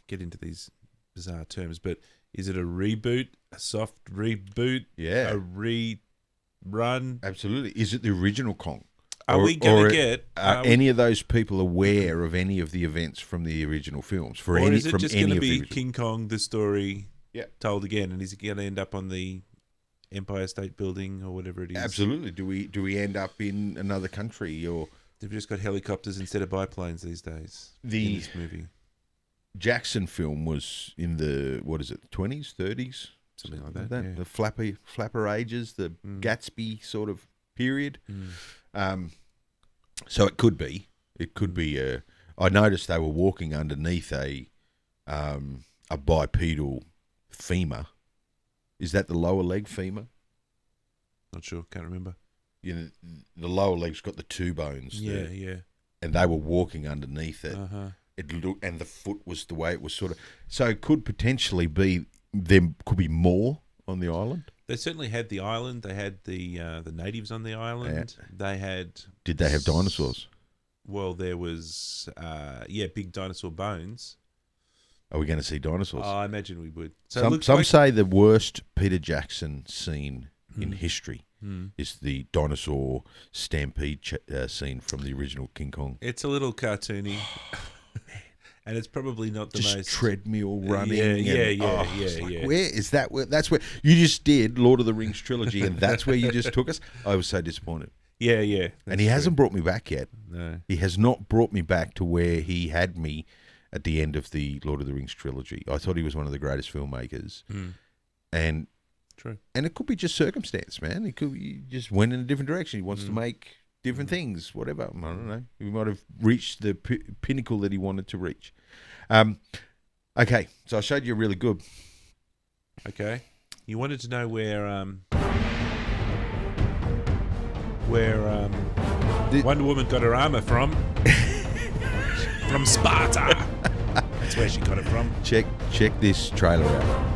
get into these bizarre terms, but is it a reboot, a soft reboot, a rerun? Absolutely. Is it the original Kong? Are we going to get... Are any of those people aware of any of the events from the original films? Or is it just going to be King Kong, the story told again, and is it going to end up on the Empire State Building or whatever it is? Absolutely. Do we end up in another country, or... They've just got helicopters instead of biplanes these days in this movie. Jackson film was in the, 20s, 30s? Something like that, yeah. The flapper ages, the Gatsby sort of period. So it could be. I noticed they were walking underneath a bipedal femur. Is that the lower leg femur? Not sure, can't remember. The lower leg's got the two bones. Yeah. And they were walking underneath it. It looked, and the foot was the way it was sort of. So it could potentially be, there could be more on the island. They certainly had the island. They had the natives on the island. Yeah. They had. Did they have dinosaurs? Well, there was big dinosaur bones. Are we going to see dinosaurs? Oh, I imagine we would. So some say the worst Peter Jackson scene in history is the dinosaur stampede scene from the original King Kong. It's a little cartoony. And it's probably not the just most treadmill running. Yeah. Where is that? That's where you just did Lord of the Rings trilogy, and that's where you just took us. I was so disappointed. Yeah. And he hasn't brought me back yet. No, he has not brought me back to where he had me at the end of the Lord of the Rings trilogy. I thought he was one of the greatest filmmakers, and true. And it could be just circumstance, man. It could he just went in a different direction. He wants to make different things, whatever. I don't know. He might have reached the pinnacle that he wanted to reach. Okay, so I showed you really good. Okay, you wanted to know where Wonder Woman got her armor from? From Sparta. That's where she got it from. Check this trailer out.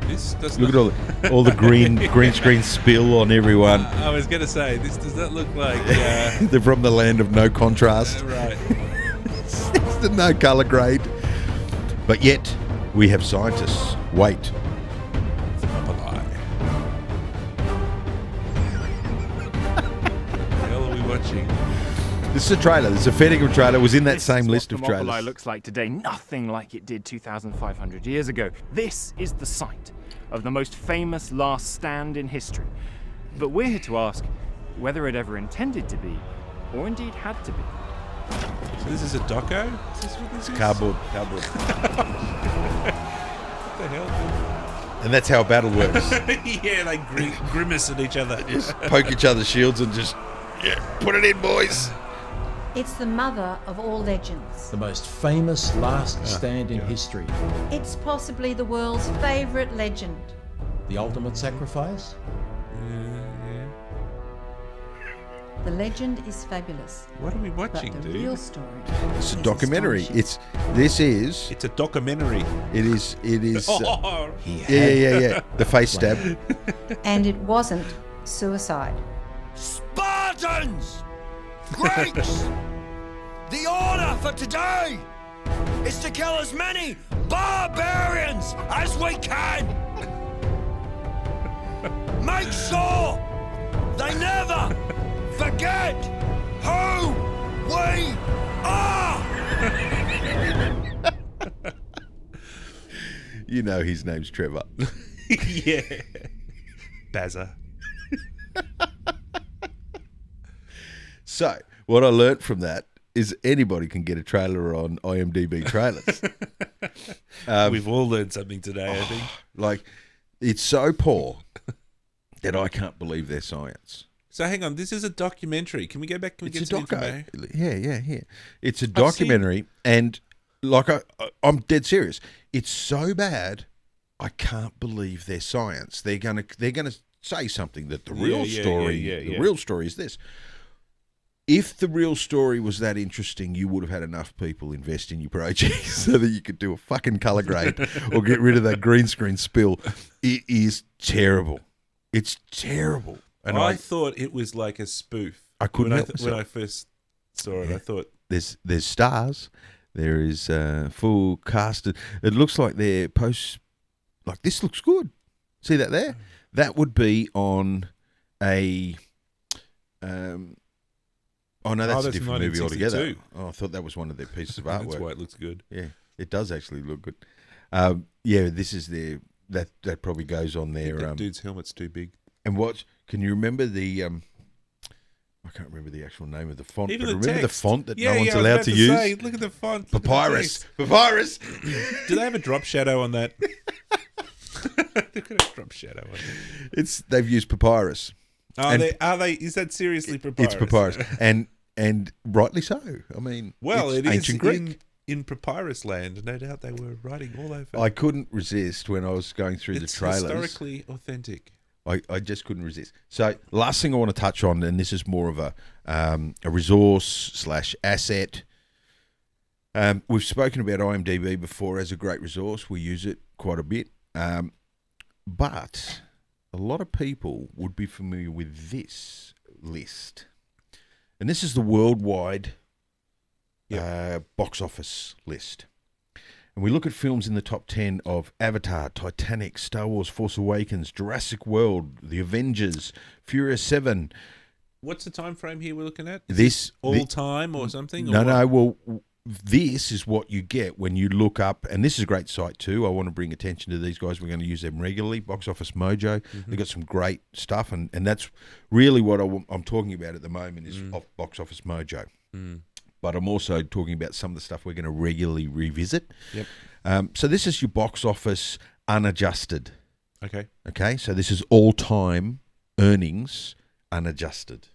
This does look at all the green screen spill on everyone. I was going to say, this does not look like... They're from the land of no contrast. Right. It's the no colour grade. But yet, we have scientists. Wait. It's not a lie. What the hell are we watching? This is a trailer. This is a fair dinkum trailer. It was in that same list of trailers. This looks like today, nothing like it did 2,500 years ago. This is the site of the most famous last stand in history. But we're here to ask whether it ever intended to be, or indeed had to be. So this is a doco? Is this what this is? Cardboard. What the hell? And that's how a battle works. Yeah, they grimace at each other. Just poke each other's shields and just, put it in, boys. It's the mother of all legends. The most famous last stand in history. It's possibly the world's favourite legend. The ultimate sacrifice? The legend is fabulous. What are we watching, but the dude? real story It's a is documentary. astonishing. It's a documentary. It is. Oh, yeah. The face stab. And it wasn't suicide. Spartans! Greeks! The order for today is to kill as many barbarians as we can! Make sure they never forget who we are! You know his name's Trevor. Yeah. Bazza. So, what I learnt from that is anybody can get a trailer on IMDb trailers. We've all learned something today, I think. Like, it's so poor that I can't believe their science. So hang on, this is a documentary. Can we go back? Can we get some information? Yeah. It's a documentary, and like I'm dead serious. It's so bad, I can't believe their science. They're gonna say something that the real story, the real story is this. If the real story was that interesting, you would have had enough people invest in your project so that you could do a fucking colour grade or get rid of that green screen spill. It is terrible. It's terrible. And I thought it was like a spoof. I couldn't help when I first saw it. I thought there's stars. There is full cast. It looks like they're like this looks good. See that there? That would be on a. Oh no, that's a different movie altogether. Oh, I thought that was one of their pieces of artwork. That's why it looks good. Yeah, it does actually look good. This is their that probably goes on their. That dude's helmet's too big. And what can you remember the? I can't remember the actual name of the font. Even but remember the text. font that Yeah, no one's I was allowed about to to use. say, look at the font. Look at the Papyrus. text. Papyrus. Do they have a drop shadow on that? They've got a drop shadow on it. They've used papyrus. Are they? Is that seriously papyrus? It's papyrus, and rightly so. I mean, well, it's it is ancient Greek. in papyrus land. No doubt they were writing all over. I couldn't resist when I was going through the trailers. It's historically authentic. I just couldn't resist. So, last thing I want to touch on, and this is more of a resource / asset. We've spoken about IMDb before as a great resource. We use it quite a bit. But a lot of people would be familiar with this list. And this is the worldwide box office list. And we look at films in the top 10 of Avatar, Titanic, Star Wars, Force Awakens, Jurassic World, The Avengers, Furious 7. What's the time frame here we're looking at? Time or something? No. Well, this is what you get when you look up, and this is a great site too. I want to bring attention to these guys. We're going to use them regularly. Box Office Mojo. They've got some great stuff, and that's really what I'm talking about at the moment is off Box Office Mojo. But I'm also talking about some of the stuff we're going to regularly revisit. Yep. So this is your box office unadjusted. Okay. So this is all-time earnings unadjusted.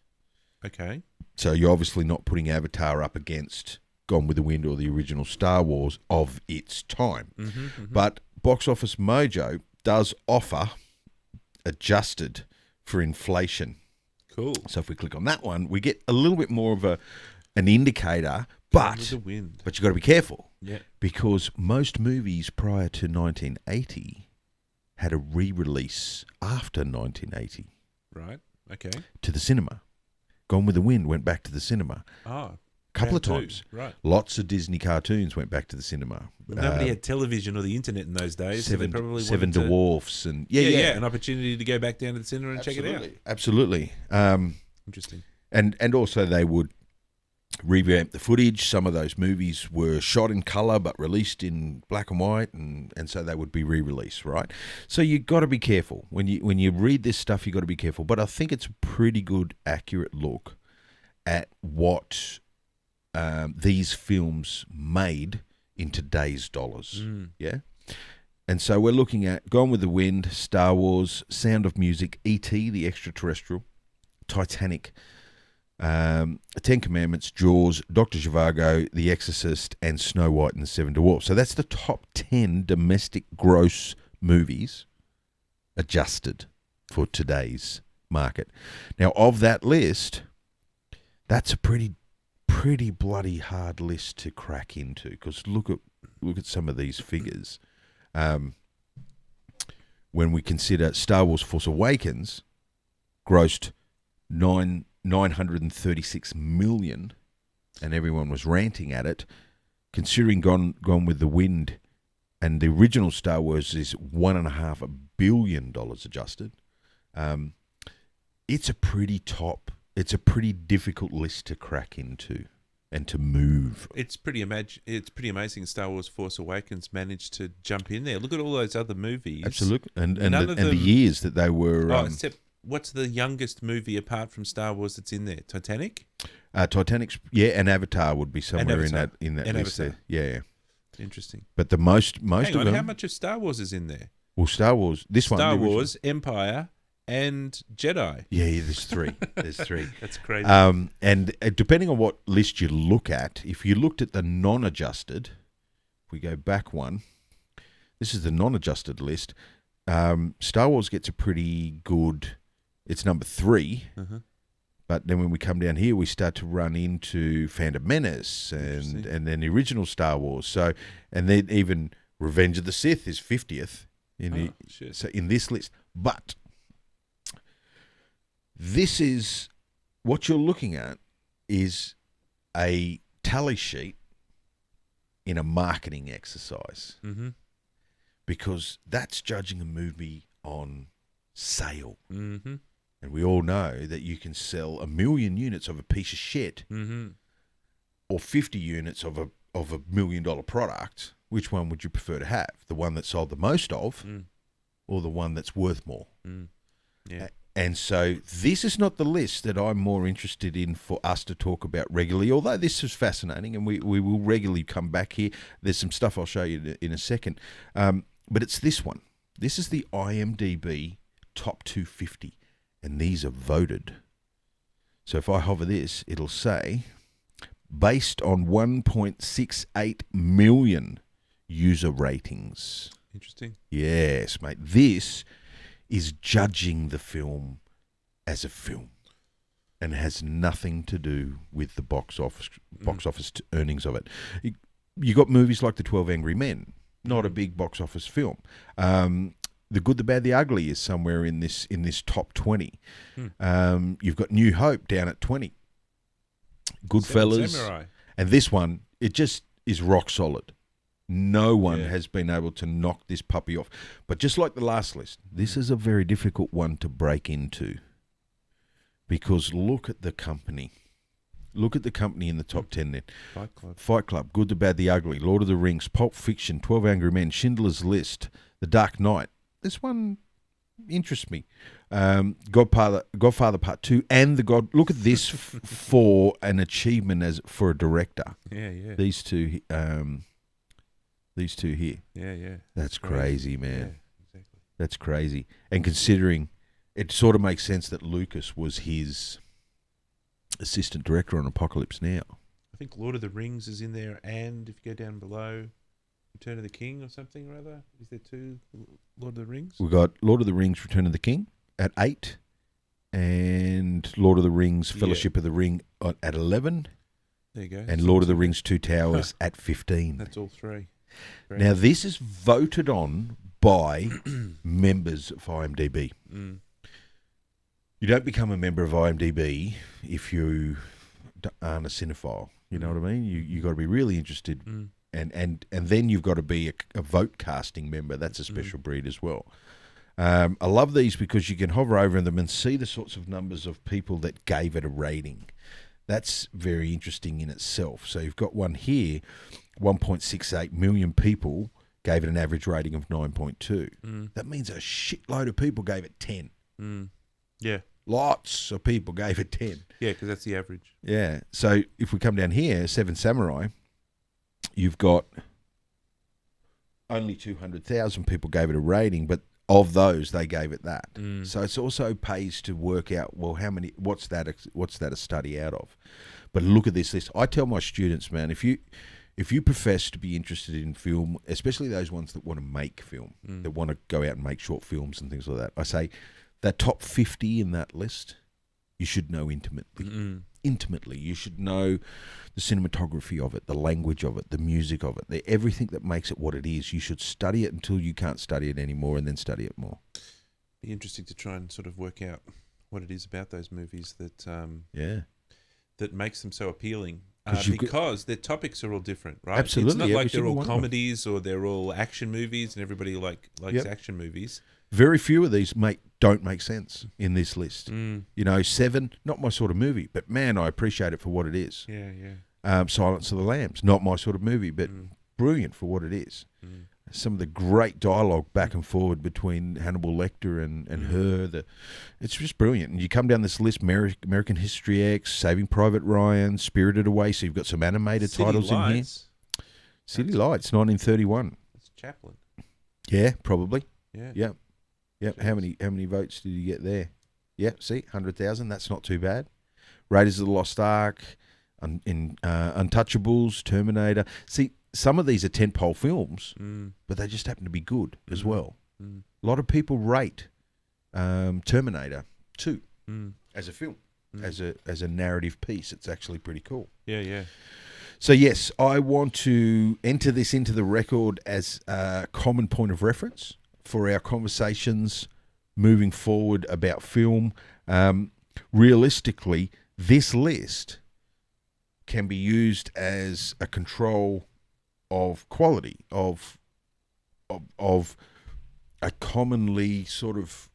Okay. So you're obviously not putting Avatar up against Gone with the Wind or the original Star Wars of its time. But Box Office Mojo does offer adjusted for inflation. Cool. So if we click on that one, we get a little bit more of an indicator, but you've got to be careful. Yeah. Because most movies prior to 1980 had a re-release after 1980. Right. Okay. To the cinema. Gone with the Wind went back to the cinema. Ah. Couple of times. Right. Lots of Disney cartoons went back to the cinema. Nobody had television or the internet in those days. Seven, so they probably Seven wanted Dwarfs and an opportunity to go back down to the cinema and check it out. Absolutely. Interesting. And also they would revamp the footage. Some of those movies were shot in colour but released in black and white, and so they would be re-released, right? So you've got to be careful. When you read this stuff, you've got to be careful. But I think it's a pretty good, accurate look at what these films made in today's dollars. Yeah? And so we're looking at Gone with the Wind, Star Wars, Sound of Music, E.T., the Extraterrestrial, Titanic, Ten Commandments, Jaws, Dr. Zhivago, The Exorcist, and Snow White and the Seven Dwarfs. So that's the top 10 domestic gross movies adjusted for today's market. Now, of that list, that's a pretty bloody hard list to crack into, because look at some of these figures. When we consider Star Wars Force Awakens grossed 936 million, and everyone was ranting at it, considering Gone with the Wind and the original Star Wars is $1.5 billion adjusted. It's a pretty difficult list to crack into and to move. It's pretty amazing Star Wars Force Awakens managed to jump in there. Look at all those other movies. Absolutely. And the years that they were... except what's the youngest movie apart from Star Wars that's in there? Titanic? Titanic's, yeah, and Avatar would be somewhere in that list there. Yeah. Interesting. But the most Hang of on, them... how much of Star Wars is in there? Well, Star Wars, Star Wars, Empire, and Jedi. Yeah, there's three. There's three. That's crazy. And depending on what list you look at, if you looked at the non-adjusted, if we go back one, this is the non-adjusted list. Star Wars gets a pretty good... It's number 3. Uh-huh. But then when we come down here, we start to run into Phantom Menace and then the original Star Wars. So, and then even Revenge of the Sith is 50th in this list. But this is what you're looking at is a tally sheet in a marketing exercise, because that's judging a movie on sale. Mm-hmm. And we all know that you can sell 1 million units of a piece of shit, or 50 units of a $1 million product. Which one would you prefer to have? The one that sold the most of, or the one that's worth more? Yeah. And so this is not the list that I'm more interested in for us to talk about regularly, although this is fascinating, and we will regularly come back here. There's some stuff I'll show you in a second. But it's this one. This is the IMDb Top 250. And these are voted. So if I hover this, it'll say, based on 1.68 million user ratings. Interesting. Yes, mate. This is judging the film as a film, and has nothing to do with the box office earnings of it. You got movies like The 12 Angry Men, not a big box office film. The Good, the Bad, the Ugly is somewhere in this top 20. You've got New Hope down at 20. Goodfellas. Samurai. And this one, it just is rock solid. No one has been able to knock this puppy off. But just like the last list, this is a very difficult one to break into, because look at the company. Look at the company in the top 10 then. Fight Club, Good, the Bad, the Ugly, Lord of the Rings, Pulp Fiction, 12 Angry Men, Schindler's List, The Dark Knight. This one interests me. Godfather Part 2, and look at this for an achievement for a director. Yeah. These two here. Yeah. That's crazy, man. Yeah, exactly. That's crazy. And considering it sort of makes sense that Lucas was his assistant director on Apocalypse Now. I think Lord of the Rings is in there, and if you go down below, Return of the King or something or other. Is there 2 Lord of the Rings? We've got Lord of the Rings, Return of the King at 8, and Lord of the Rings, Fellowship of the Ring at 11. There you go. And Lord of the Rings, Two Towers at 15. That's all 3. Great. Now, this is voted on by members of IMDb. You don't become a member of IMDb if you aren't a cinephile. You know what I mean? You got to be really interested, and then you've got to be a vote casting member. That's a special breed as well. I love these because you can hover over them and see the sorts of numbers of people that gave it a rating. That's very interesting in itself. So you've got one here, 1.68 million people gave it an average rating of 9.2. That means a shitload of people gave it 10. Yeah. Lots of people gave it 10. Yeah, because that's the average. Yeah. So if we come down here, Seven Samurai, you've got only 200,000 people gave it a rating, but of those, they gave it that. So it also pays to work out, well, what's that a study out of? But look at this list. I tell my students, man, if you profess to be interested in film, especially those ones that want to make film, that want to go out and make short films and things like that, I say that top 50 in that list, you should know intimately. intimately. You should know the cinematography of it, the language of it, the music of it, everything that makes it what it is. You should study it until you can't study it anymore, and then study it more. Be interesting to try and sort of work out what it is about those movies that that makes them so appealing. Because their topics are all different, right? Absolutely, It's not every like they're single all one of them. comedies or they're all action movies, and everybody likes Yep. action movies. Very few of these don't make sense in this list. Mm. You know, Seven, not my sort of movie, but man, I appreciate it for what it is. Yeah. Silence of the Lambs, not my sort of movie, but brilliant for what it is. Some of the great dialogue back and forward between Hannibal Lecter and her, it's just brilliant. And you come down this list: American History X, Saving Private Ryan, Spirited Away. So you've got some animated titles in here. City Lights, 1931. That's Chaplin. Yeah, probably. Yeah. Yep. How many votes did you get there? Yep. See, 100,000. That's not too bad. Raiders of the Lost Ark, Untouchables, Terminator. See, some of these are tentpole films, but they just happen to be good as well. A lot of people rate Terminator 2 as a film, as a narrative piece. It's actually pretty cool. Yeah. So yes, I want to enter this into the record as a common point of reference for our conversations moving forward about film. Realistically, this list can be used as a control of quality, of a commonly sort of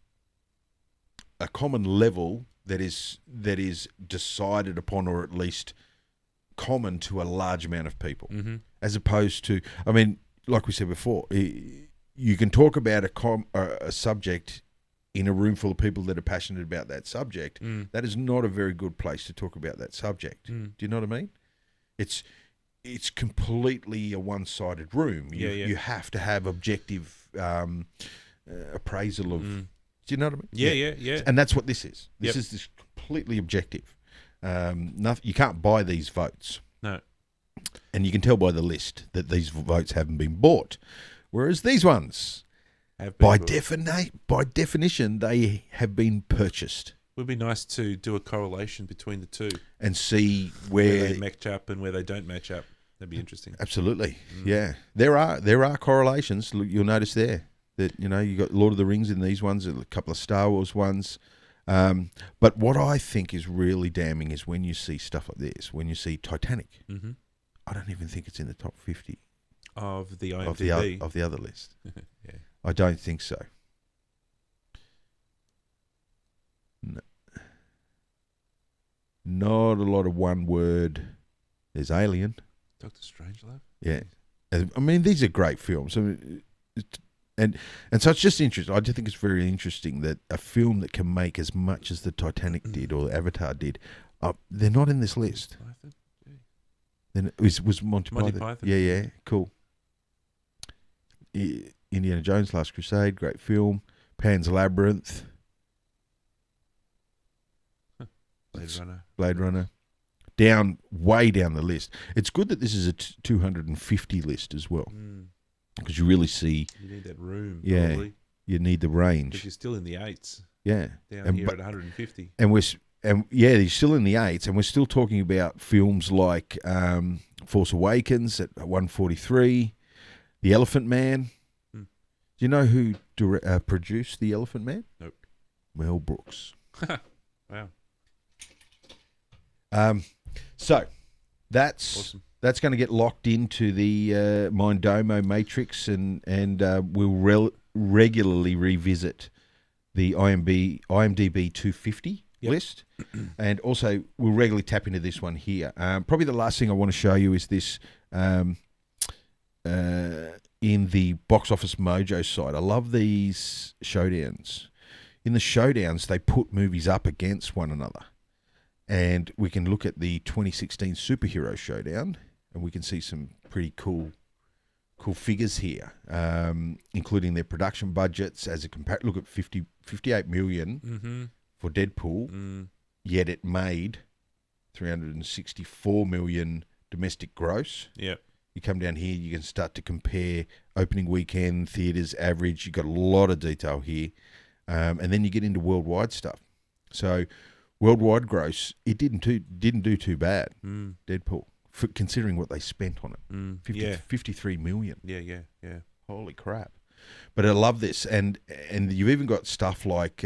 a common level that is decided upon, or at least common to a large amount of people, as opposed to, I mean, like we said before, you can talk about a subject in a room full of people that are passionate about that subject. That is not a very good place to talk about that subject. Do you know what I mean? It's completely a one-sided room. You have to have objective appraisal of. Do you know what I mean? Yeah. And that's what this is. This is completely objective. Nothing. You can't buy these votes. No. And you can tell by the list that these votes haven't been bought, whereas these ones, by definition, they have been purchased. Would be nice to do a correlation between the two and see where they match up and where they don't match up. That'd be interesting. Absolutely, yeah. There are correlations. You'll notice there that you got Lord of the Rings in these ones, a couple of Star Wars ones. But what I think is really damning is when you see stuff like this. When you see Titanic, I don't even think it's in the top 50 of the IMDb of the other list. Yeah. I don't think so. No. Not a lot of one word. There's Alien. Dr. Strangelove? Yeah. I mean, these are great films. I mean, and so it's just interesting. I just think it's very interesting that a film that can make as much as the Titanic did or Avatar did, they're not in this list. Then it was Monty Python. Yeah, cool. Indiana Jones, Last Crusade, great film. Pan's Labyrinth. Blade Runner. Way down the list. It's good that this is a 250 list as well, because you really see. You need that room. Yeah, probably. You need the range. Because you're still in the 8s. Yeah, down here at 150. And you're still in the 8s, and we're still talking about films like Force Awakens at 143, The Elephant Man. Do you know who produced The Elephant Man? Nope. Mel Brooks. Wow. So that's awesome. That's going to get locked into the Mindomo matrix, and we'll regularly revisit the IMDb 250 list, and also we'll regularly tap into this one here. Probably the last thing I want to show you is this in the Box Office Mojo site. I love these showdowns. In the showdowns, they put movies up against one another. And we can look at the 2016 Superhero Showdown, and we can see some pretty cool figures here, including their production budgets. As a look at 58 million for Deadpool, yet it made 364 million domestic gross. Yeah. You come down here, you can start to compare opening weekend, theaters, average. You've got a lot of detail here. And then you get into worldwide stuff. So worldwide gross, it didn't do too bad. Mm. Deadpool, considering what they spent on it, Mm. 53 million. Yeah. Holy crap! But I love this, and you've even got stuff like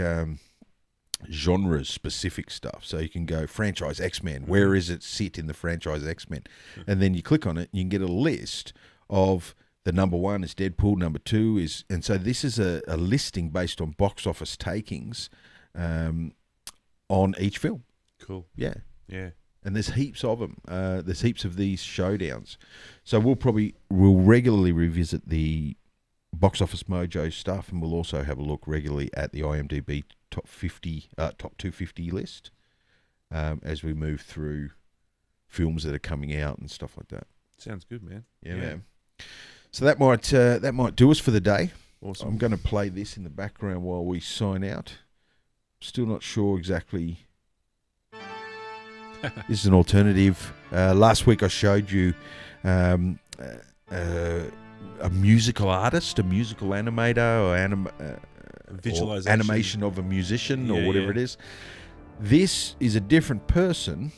genre specific stuff. So you can go franchise X-Men. Where is it sit in the franchise X-Men? And then you click on it, and you can get a list of the number 1 is Deadpool, number 2 is, and so this is a listing based on box office takings on each film. Cool. Yeah. Yeah. And there's heaps of them. There's heaps of these showdowns. So we'll regularly revisit the Box Office Mojo stuff, and we'll also have a look regularly at the IMDb top 250 list as we move through films that are coming out and stuff like that. Sounds good, man. Yeah, man. So that might do us for the day. Awesome. I'm going to play this in the background while we sign out. Still not sure exactly. This is an alternative. Last week I showed you a musical artist, a musical animator, or visualization, or animation of a musician, or whatever it is. This is a different person,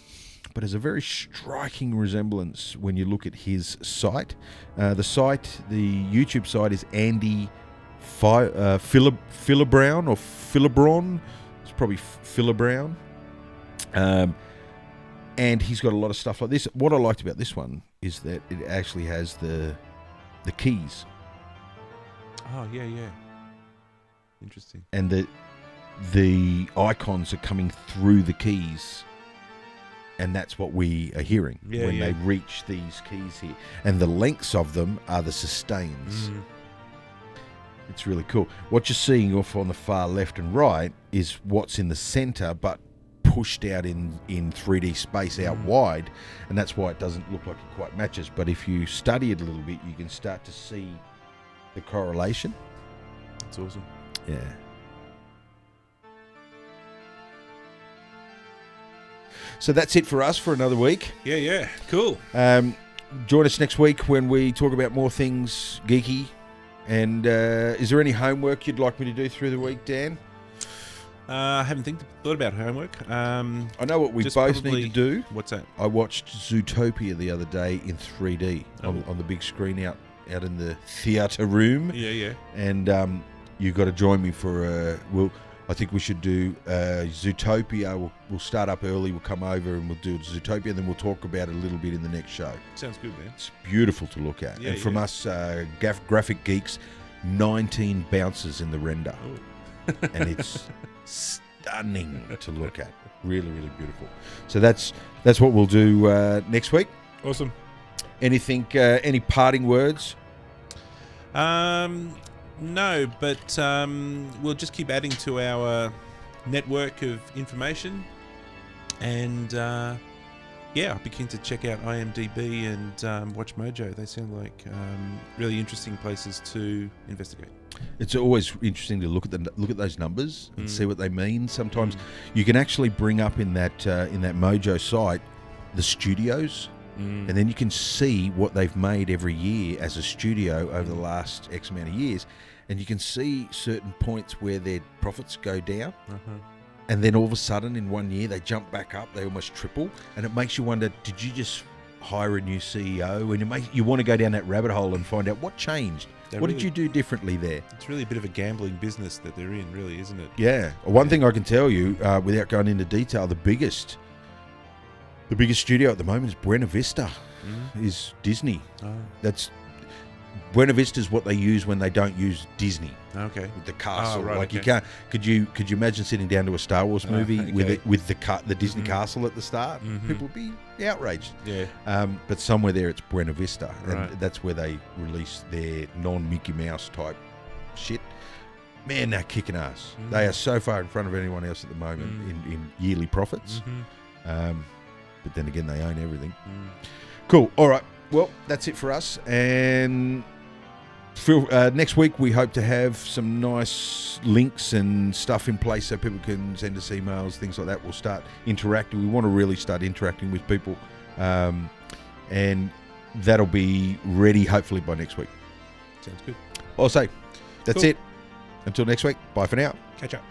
but has a very striking resemblance when you look at his site. The YouTube site is Andy Philibrown or Philibron. It's probably Philibrown. And he's got a lot of stuff like this. What I liked about this one is that it actually has the keys. Oh, yeah. Interesting. And the icons are coming through the keys. And that's what we are hearing when they reach these keys here. And the lengths of them are the sustains. Mm. It's really cool. What you're seeing off on the far left and right is what's in the center, but pushed out in 3D space out wide. And that's why it doesn't look like it quite matches. But if you study it a little bit, you can start to see the correlation. That's awesome. Yeah. So that's it for us for another week. Yeah. Cool. Join us next week when we talk about more things geeky. And is there any homework you'd like me to do through the week, Dan? I haven't thought about homework. I know what we both need to do. What's that? I watched Zootopia the other day in 3D on the big screen out in the theatre room. Yeah. And you've got to join me for I think we should do Zootopia. We'll start up early. We'll come over and we'll do Zootopia, and then we'll talk about it a little bit in the next show. Sounds good, man. It's beautiful to look at. And from us graphic geeks, 19 bounces in the render. And it's stunning to look at. Really, really beautiful. So that's what we'll do next week. Awesome. Anything? Any parting words? No, but we'll just keep adding to our network of information, and I'll be keen to check out IMDb and Watch Mojo. They sound like really interesting places to investigate. It's always interesting to look at those numbers and see what they mean. Sometimes you can actually bring up in that Mojo site the studios. And then you can see what they've made every year as a studio over the last X amount of years. And you can see certain points where their profits go down. And then all of a sudden in 1 year they jump back up, they almost triple. And it makes you wonder, did you just hire a new CEO? And you want to go down that rabbit hole and find out what changed. What did you do differently there? It's really a bit of a gambling business that they're in, really, isn't it? Yeah. One thing I can tell you, without going into detail, the biggest studio at the moment is Buena Vista, is Disney. That's Buena Vista is what they use when they don't use Disney. Okay. With the castle, you okay. can't. Could you imagine sitting down to a Star Wars movie with the Disney castle at the start? People would be outraged. Yeah. But somewhere there, it's Buena Vista, Right. and that's where they release their non-Mickey Mouse type shit. Man, they're kicking ass. They are so far in front of anyone else at the moment in yearly profits. But then again, they own everything. Cool. All right. Well, that's it for us. And next week, we hope to have some nice links and stuff in place so people can send us emails, things like that. We'll start interacting. We want to really start interacting with people. And that'll be ready, hopefully, by next week. Sounds good. I'll say, that's Cool. it. Until next week, bye for now. Catch up.